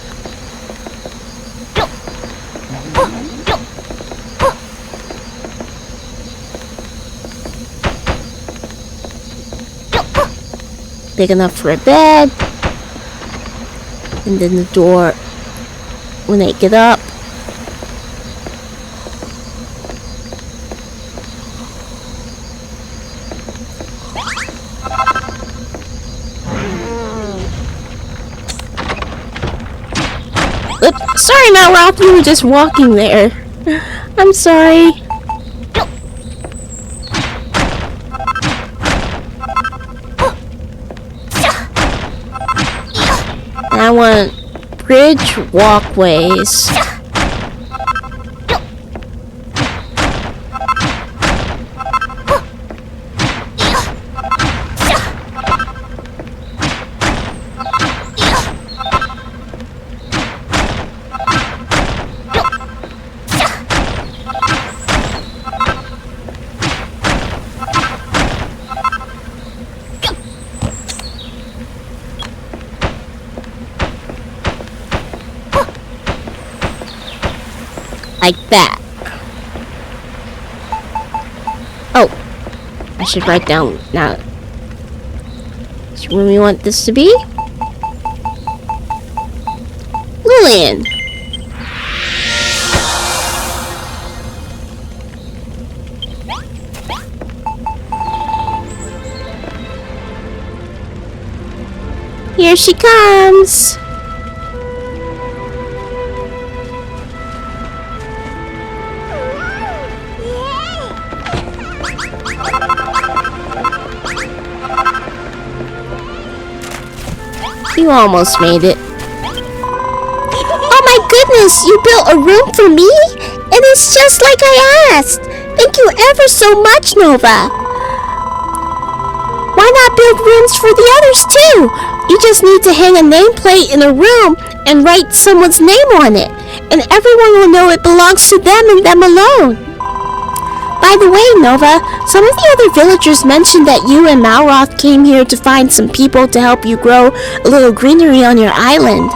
Big enough for a bed. And then the door when they get up. Oops. Sorry, Malroth, you were just walking there. I'm sorry. And I want bridge walkways. Like that. Oh, I should write down now. Which room we want this to be? Lillian.
Here she comes. You almost made it.
Oh my goodness, you built a room for me? And it's just like I asked. Thank you ever so much, Nova. Why not build rooms for the others too? You just need to hang a nameplate in a room and write someone's name on it. And everyone will know it belongs to them and them alone. By the way, Nova, some of the other villagers mentioned that you and Malroth came here to find some people to help you grow a little greenery on your island.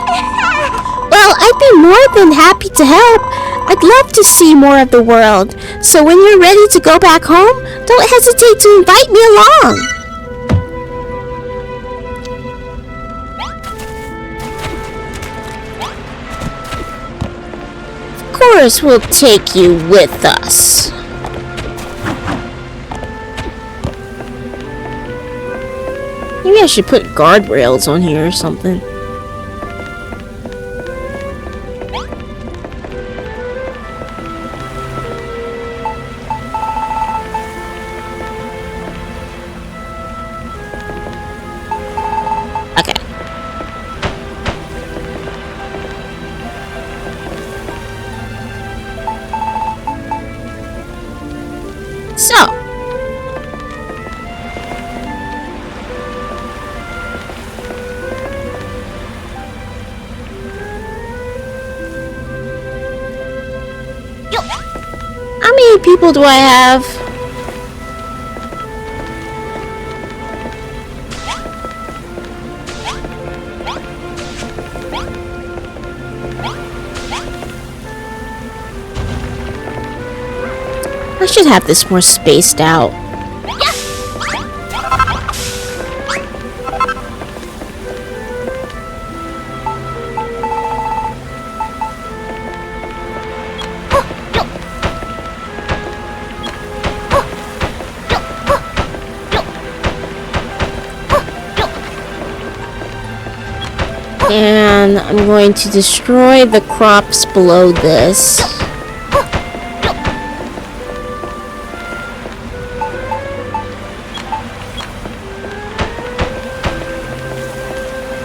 Well, I'd be more than happy to help. I'd love to see more of the world. So when you're ready to go back home, don't hesitate to invite me along. Of course, we'll take you with us.
Maybe I should put guardrails on here or something. Okay. So. How many people do I have? I should have this more spaced out. And I'm going to destroy the crops below this.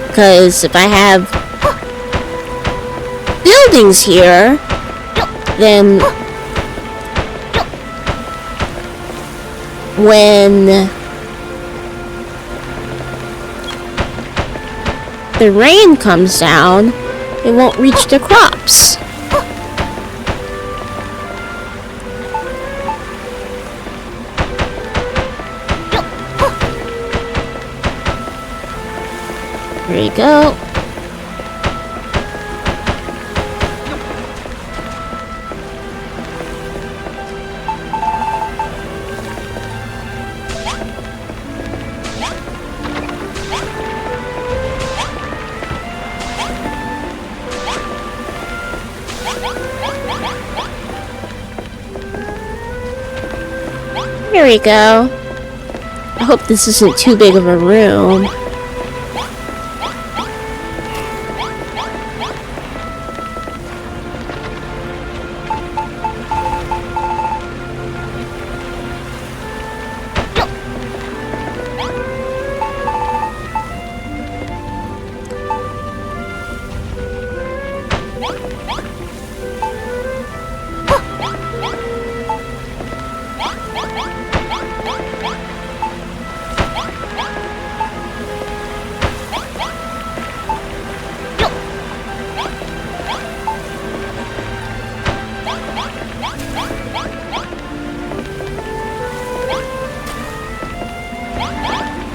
Because if I have buildings here, then when the rain comes down, it won't reach the crops. There you go. Here we go. I hope this isn't too big of a room.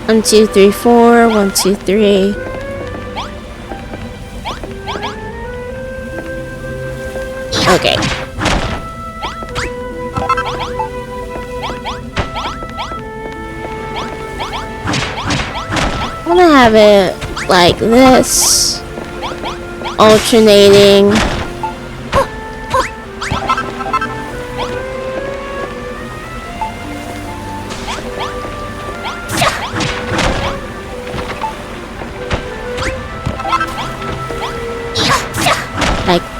One, two, three, four. 1, 2, 3. Okay. I'm gonna have it like this, alternating.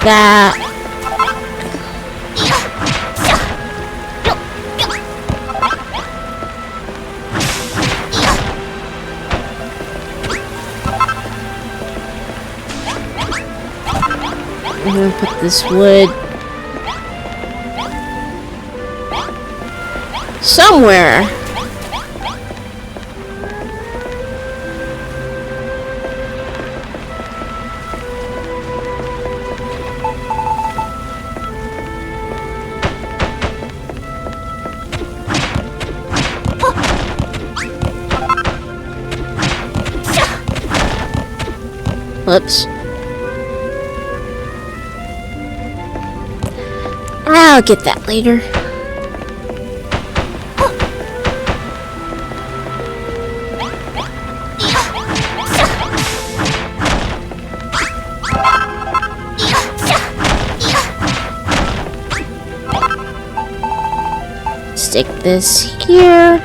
that. I'm gonna put this wood somewhere. Whoops. I'll get that later. Stick this here.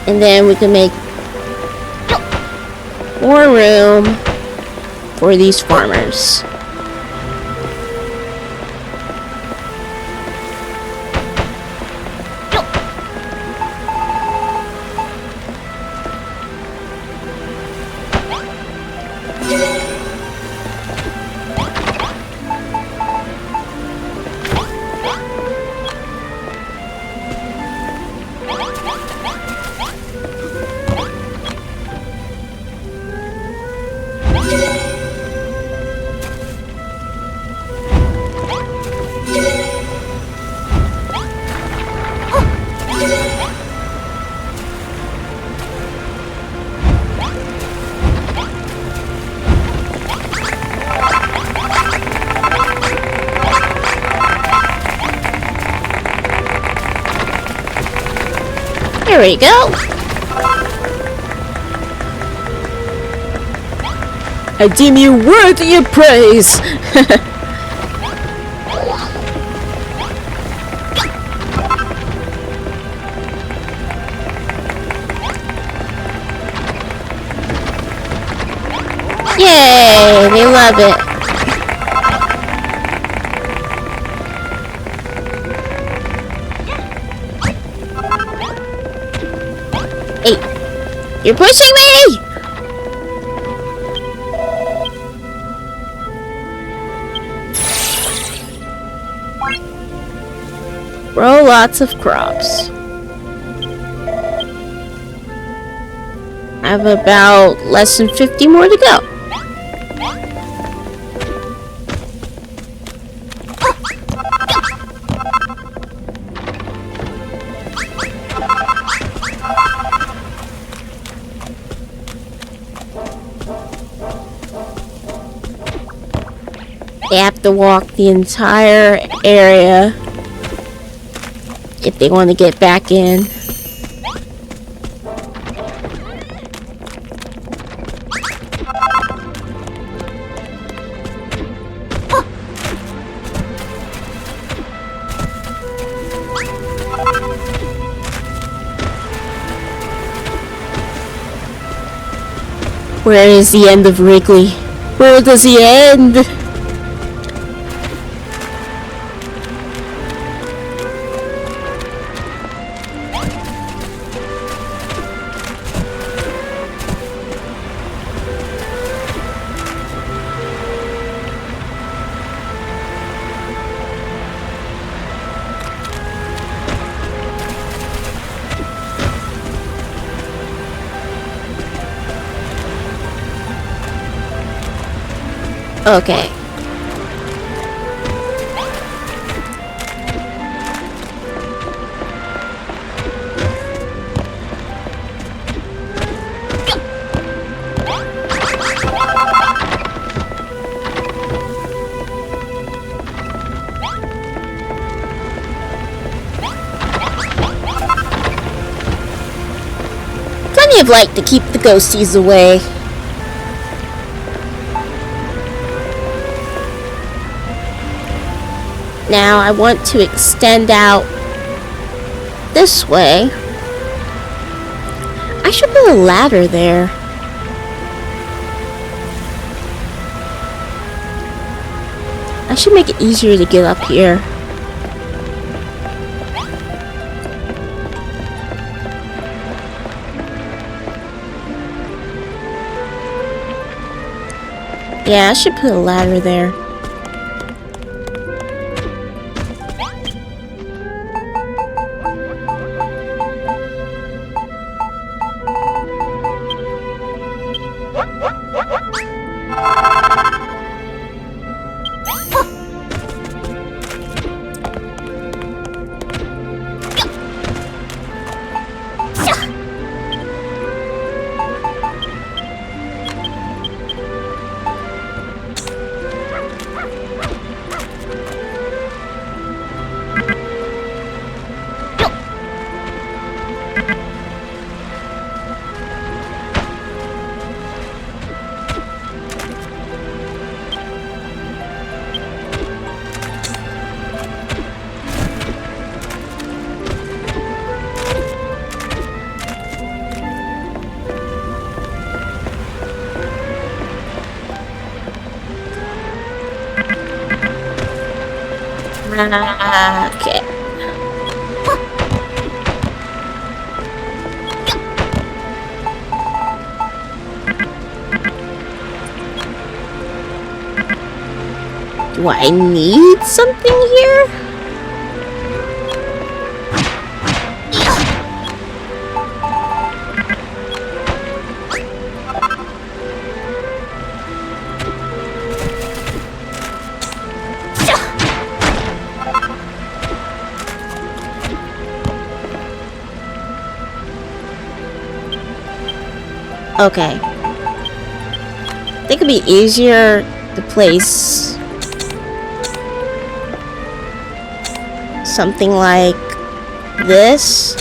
And then we can make more room for these farmers. There we go.
I deem you worthy of praise.
Yay, they love it. Hey, you're pushing me! Grow lots of crops. I have about less than 50 more to go. They have to walk the entire area if they want to get back in. Where is the end of Wrigley? Where does he end? Okay. of light to keep the ghosties away. Now I want to extend out this way. I should put a ladder there. I should make it easier to get up here. Yeah, I should put a ladder there. Okay. Do I need something here? Okay. I think it'd be easier to place something like this.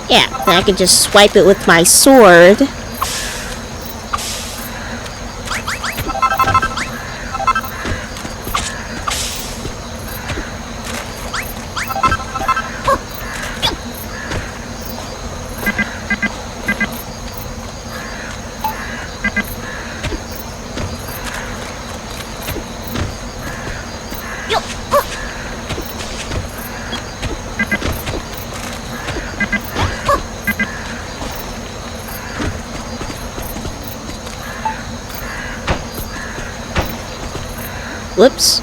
Yeah, then I can just swipe it with my sword. Whoops.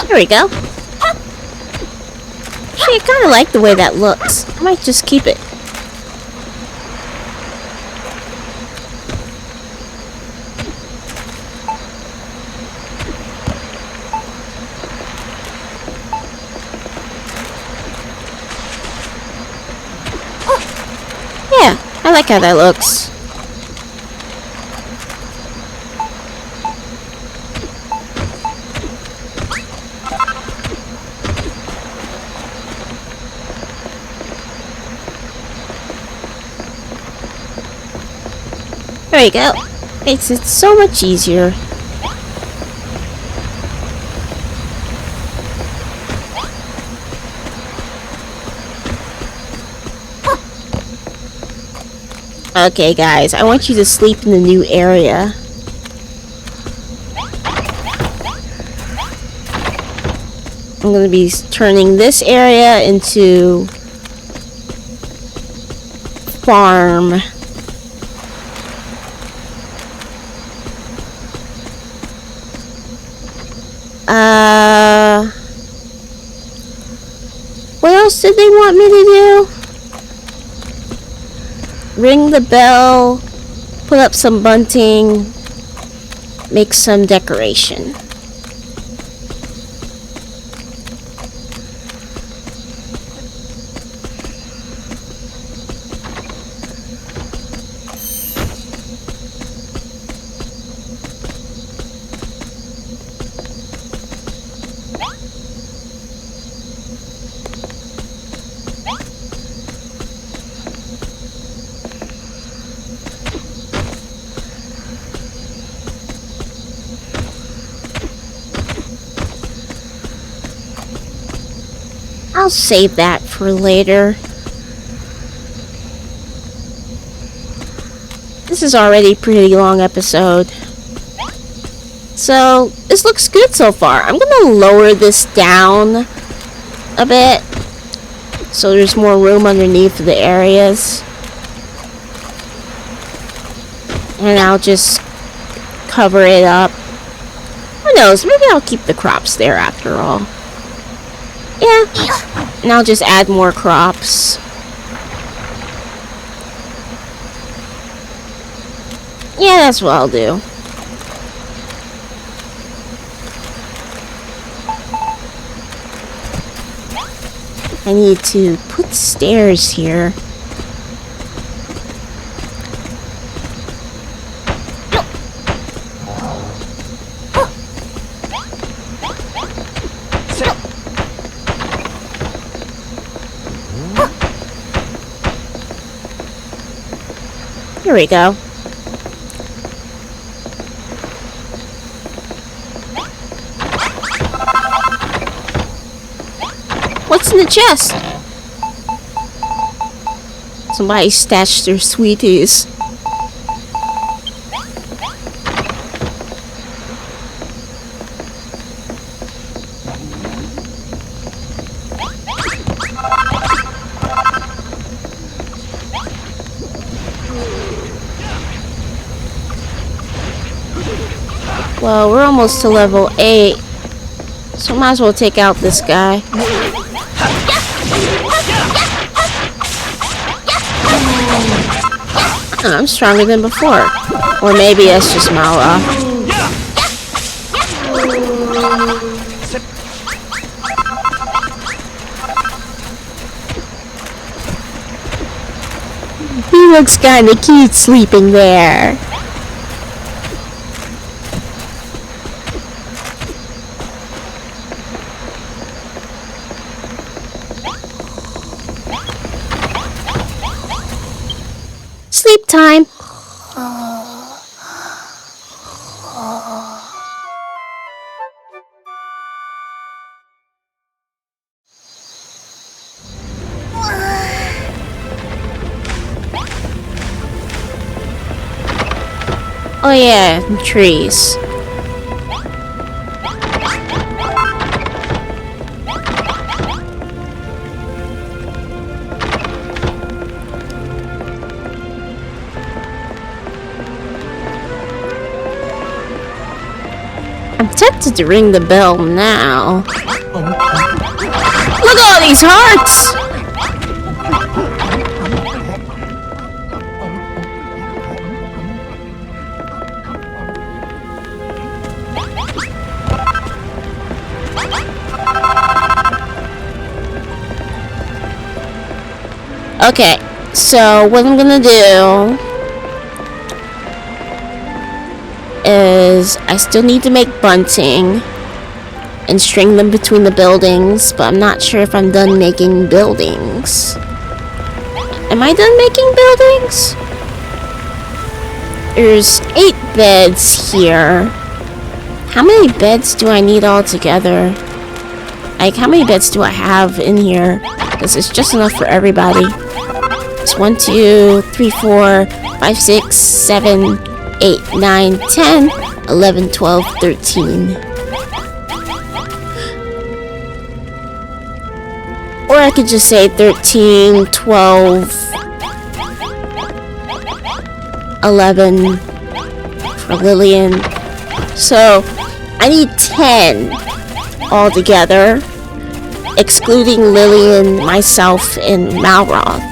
There we go. Actually, I kind of like the way that looks. I might just keep it. Yeah, I like how that looks. There we go. Makes it so much easier. Okay, guys, I want you to sleep in the new area. I'm gonna be turning this area into farm. What else did they want me to do? Ring the bell, put up some bunting, make some decoration. I'll save that for later. This is already a pretty long episode. So, this looks good so far. I'm gonna lower this down a bit so there's more room underneath the areas. And I'll just cover it up. Who knows, maybe I'll keep the crops there after all. Yeah, and I'll just add more crops. Yeah, that's what I'll do. I need to put stairs here. Here we go. What's in the chest? Somebody stashed their sweeties. Well, we're almost to level 8, so might as well take out this guy. I'm stronger than before. Or maybe that's just Mala. He looks kinda cute sleeping there. Sleep time. Oh yeah, trees. I'm tempted to ring the bell now. Look at all these hearts! Okay, so what I'm gonna do is I still need to make bunting and string them between the buildings, but I'm not sure if I'm done making buildings. Am I done making buildings? There's 8 beds here. How many beds do I need altogether? Like, how many beds do I have in here? Because it's just enough for everybody. It's 1, 2, 3, 4, 5, 6, 7, 8, 9, 10, 11, 12, 13. Or I could just say 13, 12, 11 for Lillian. So I need 10 altogether, excluding Lillian, myself, and Malroth.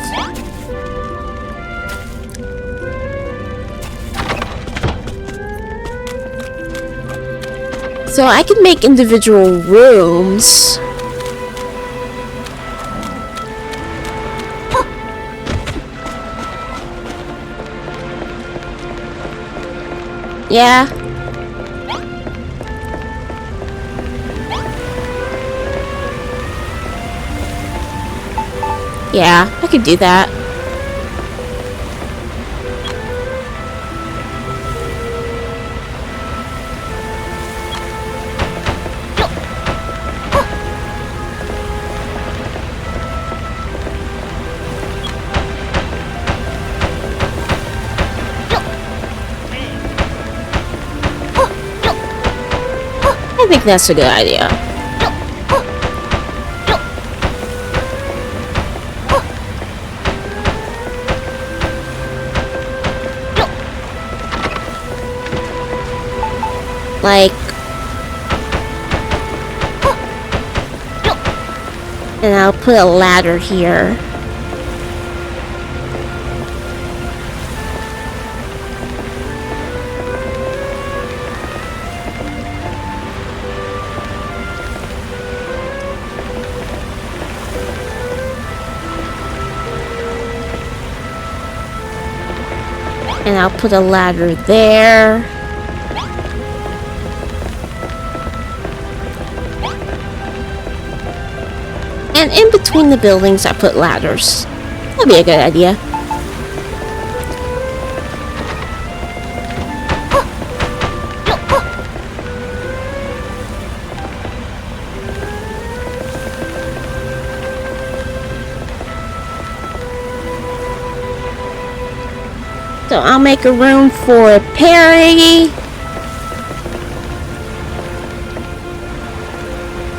So I can make individual rooms. Yeah. Yeah, I could do that. I think that's a good idea. Like, and I'll put a ladder here. And I'll put a ladder there. And in between the buildings, I put ladders. That'd be a good idea. So I'll make a room for Perry.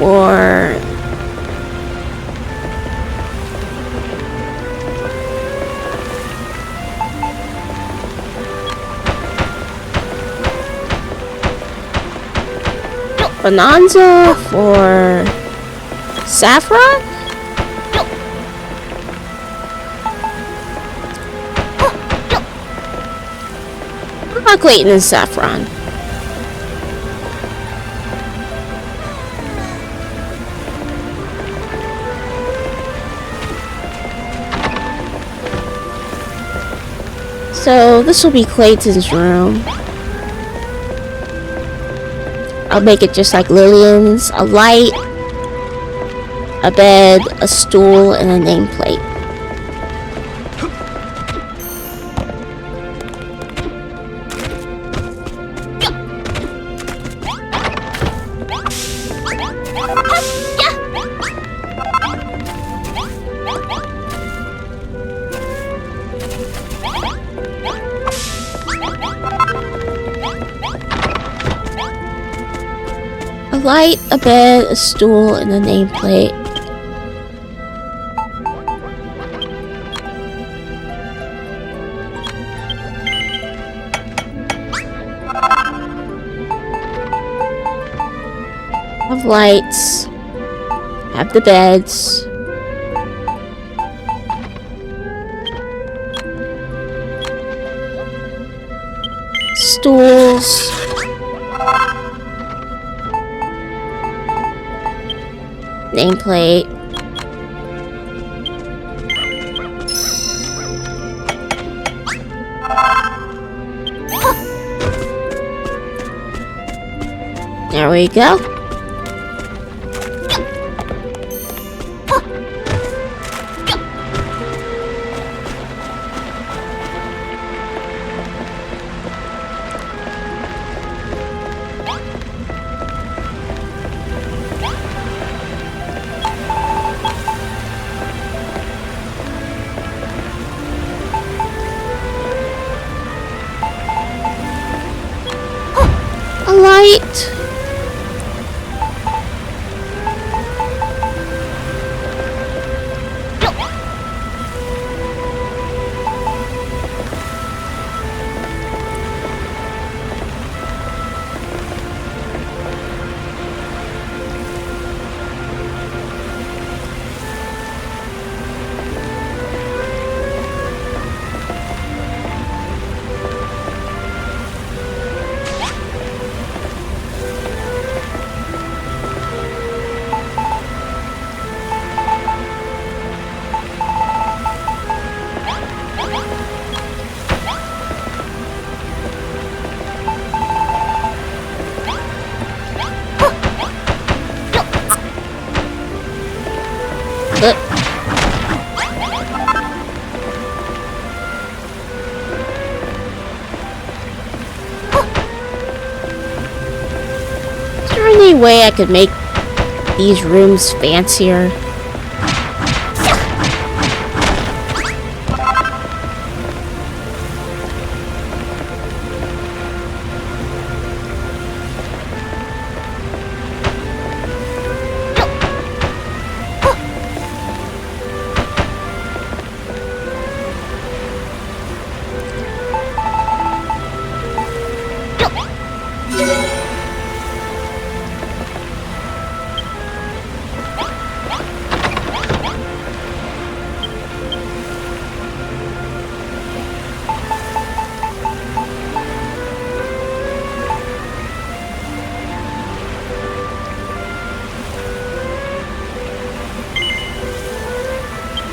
Or Bonanza for Saffron? What about Clayton and Saffron? So this will be Clayton's room. I'll make it just like Lillian's. A light, a bed, a stool, and a nameplate. A light, a bed, a stool, and a nameplate. Have lights. Have the beds. Stools. Nameplate. There we go. A light. way I could make these rooms fancier?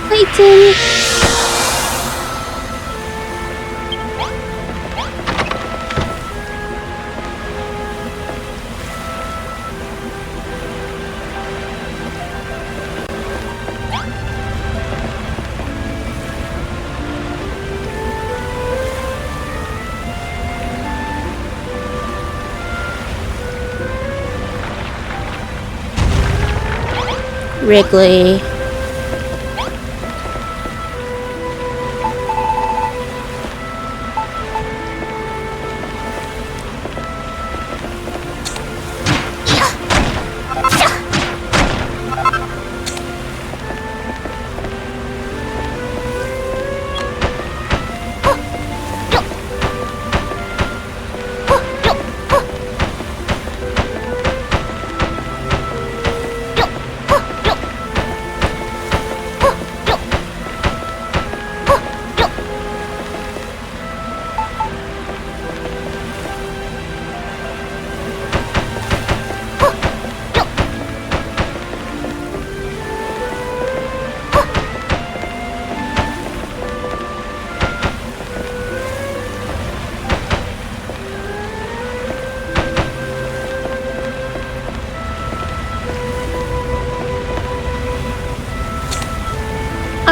Clayton! Wrigley.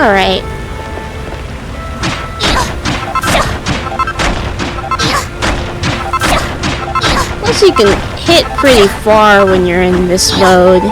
Alright. Plus you can hit pretty far when you're in this mode.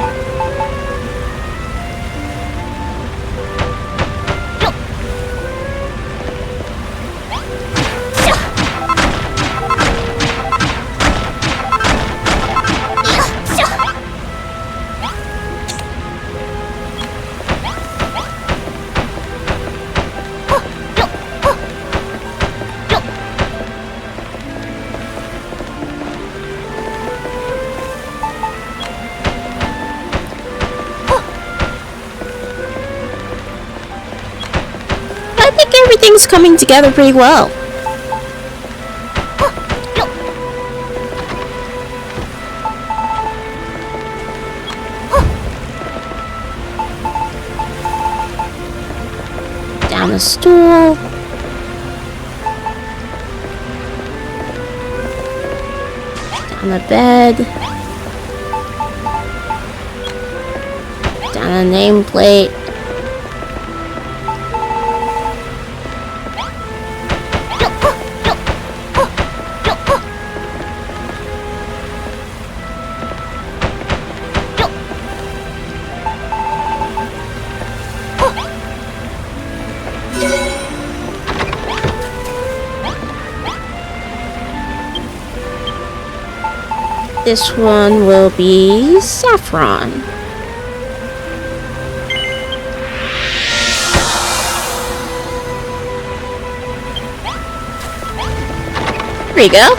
I think everything's coming together pretty well. Down the stool. Down the bed. Down the nameplate. This one will be saffron. There you go.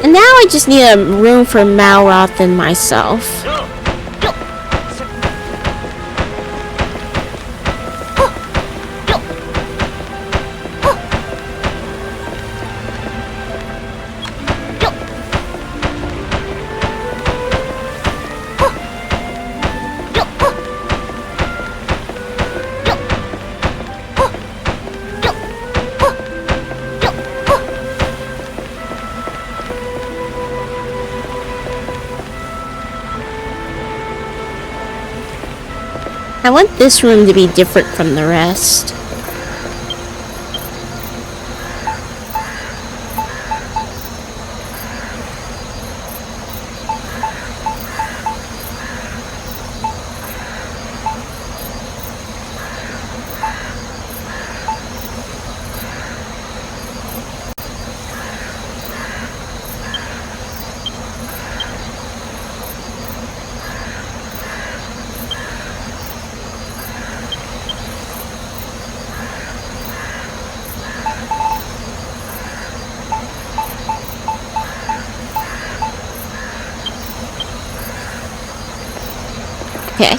And now I just need a room for Malroth and myself. I want this room to be different from the rest. Okay.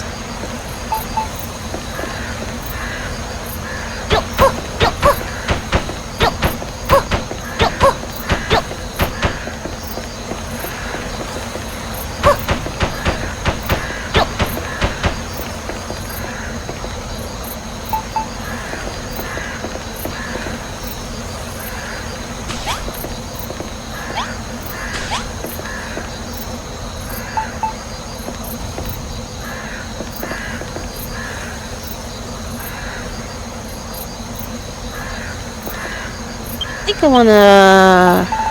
I think I wanna...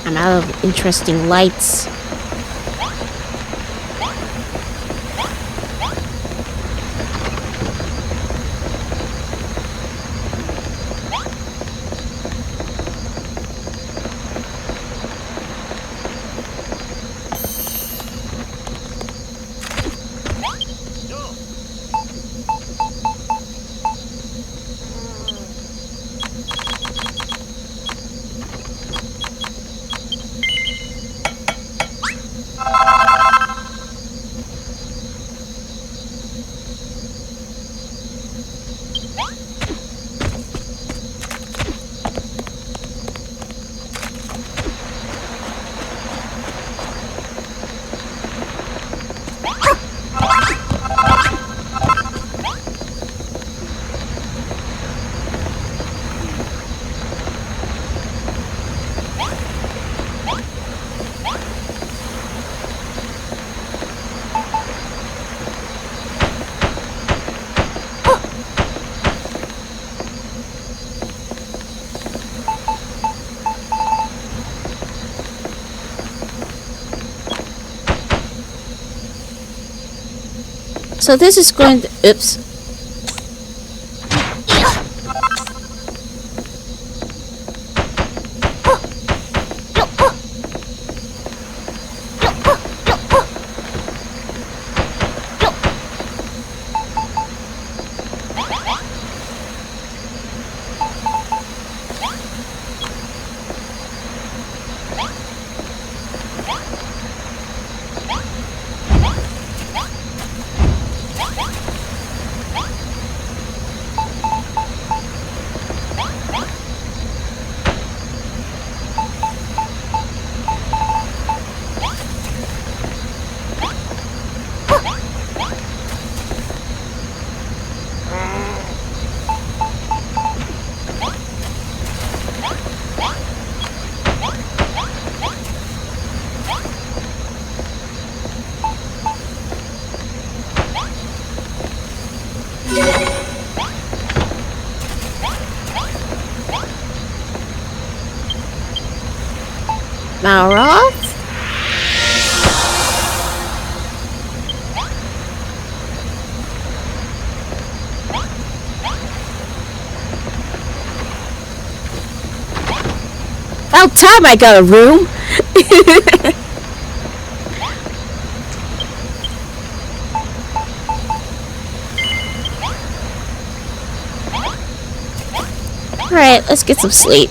I'm out of interesting lights. So this is going to... Oops. Malroth? About time I got a room! Alright, let's get some sleep.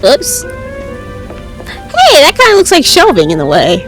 Oops. Hey, that kind of looks like shelving in a way.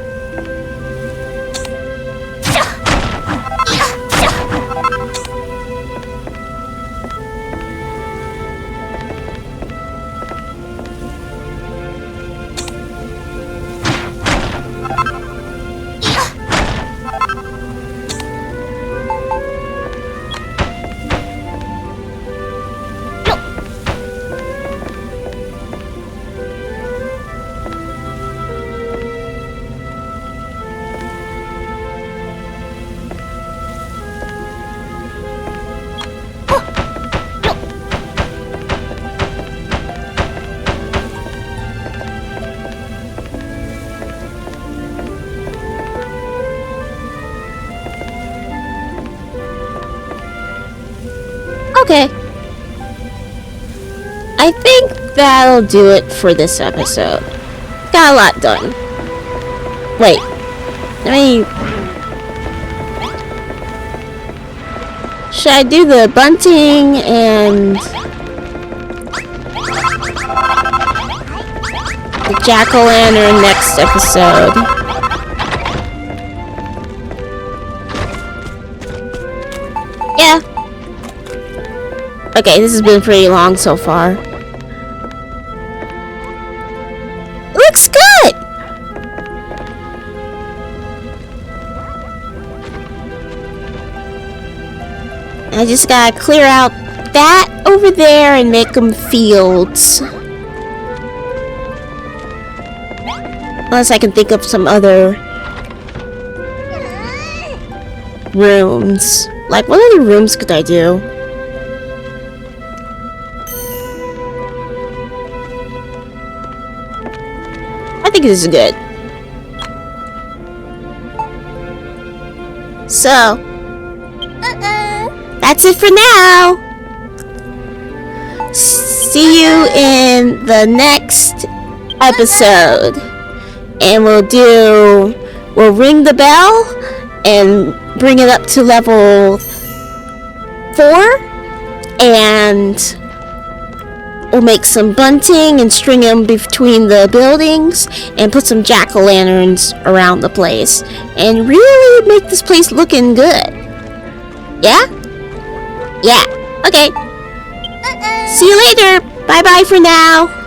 Okay. I think that'll do it for this episode. Got a lot done. Wait. Should I do the bunting and the jack-o'-lantern next episode? Yeah. Okay, this has been pretty long so far. Looks good! I just gotta clear out that over there and make them fields. Unless I can think of some other rooms. Like, what other rooms could I do? I think this is good. So, that's it for now. See you in the next episode. And we'll ring the bell and bring it up to level 4. And we'll make some bunting and string them between the buildings and put some jack-o'-lanterns around the place and really make this place looking good. Yeah? Yeah. Okay. See you later. Bye-bye for now.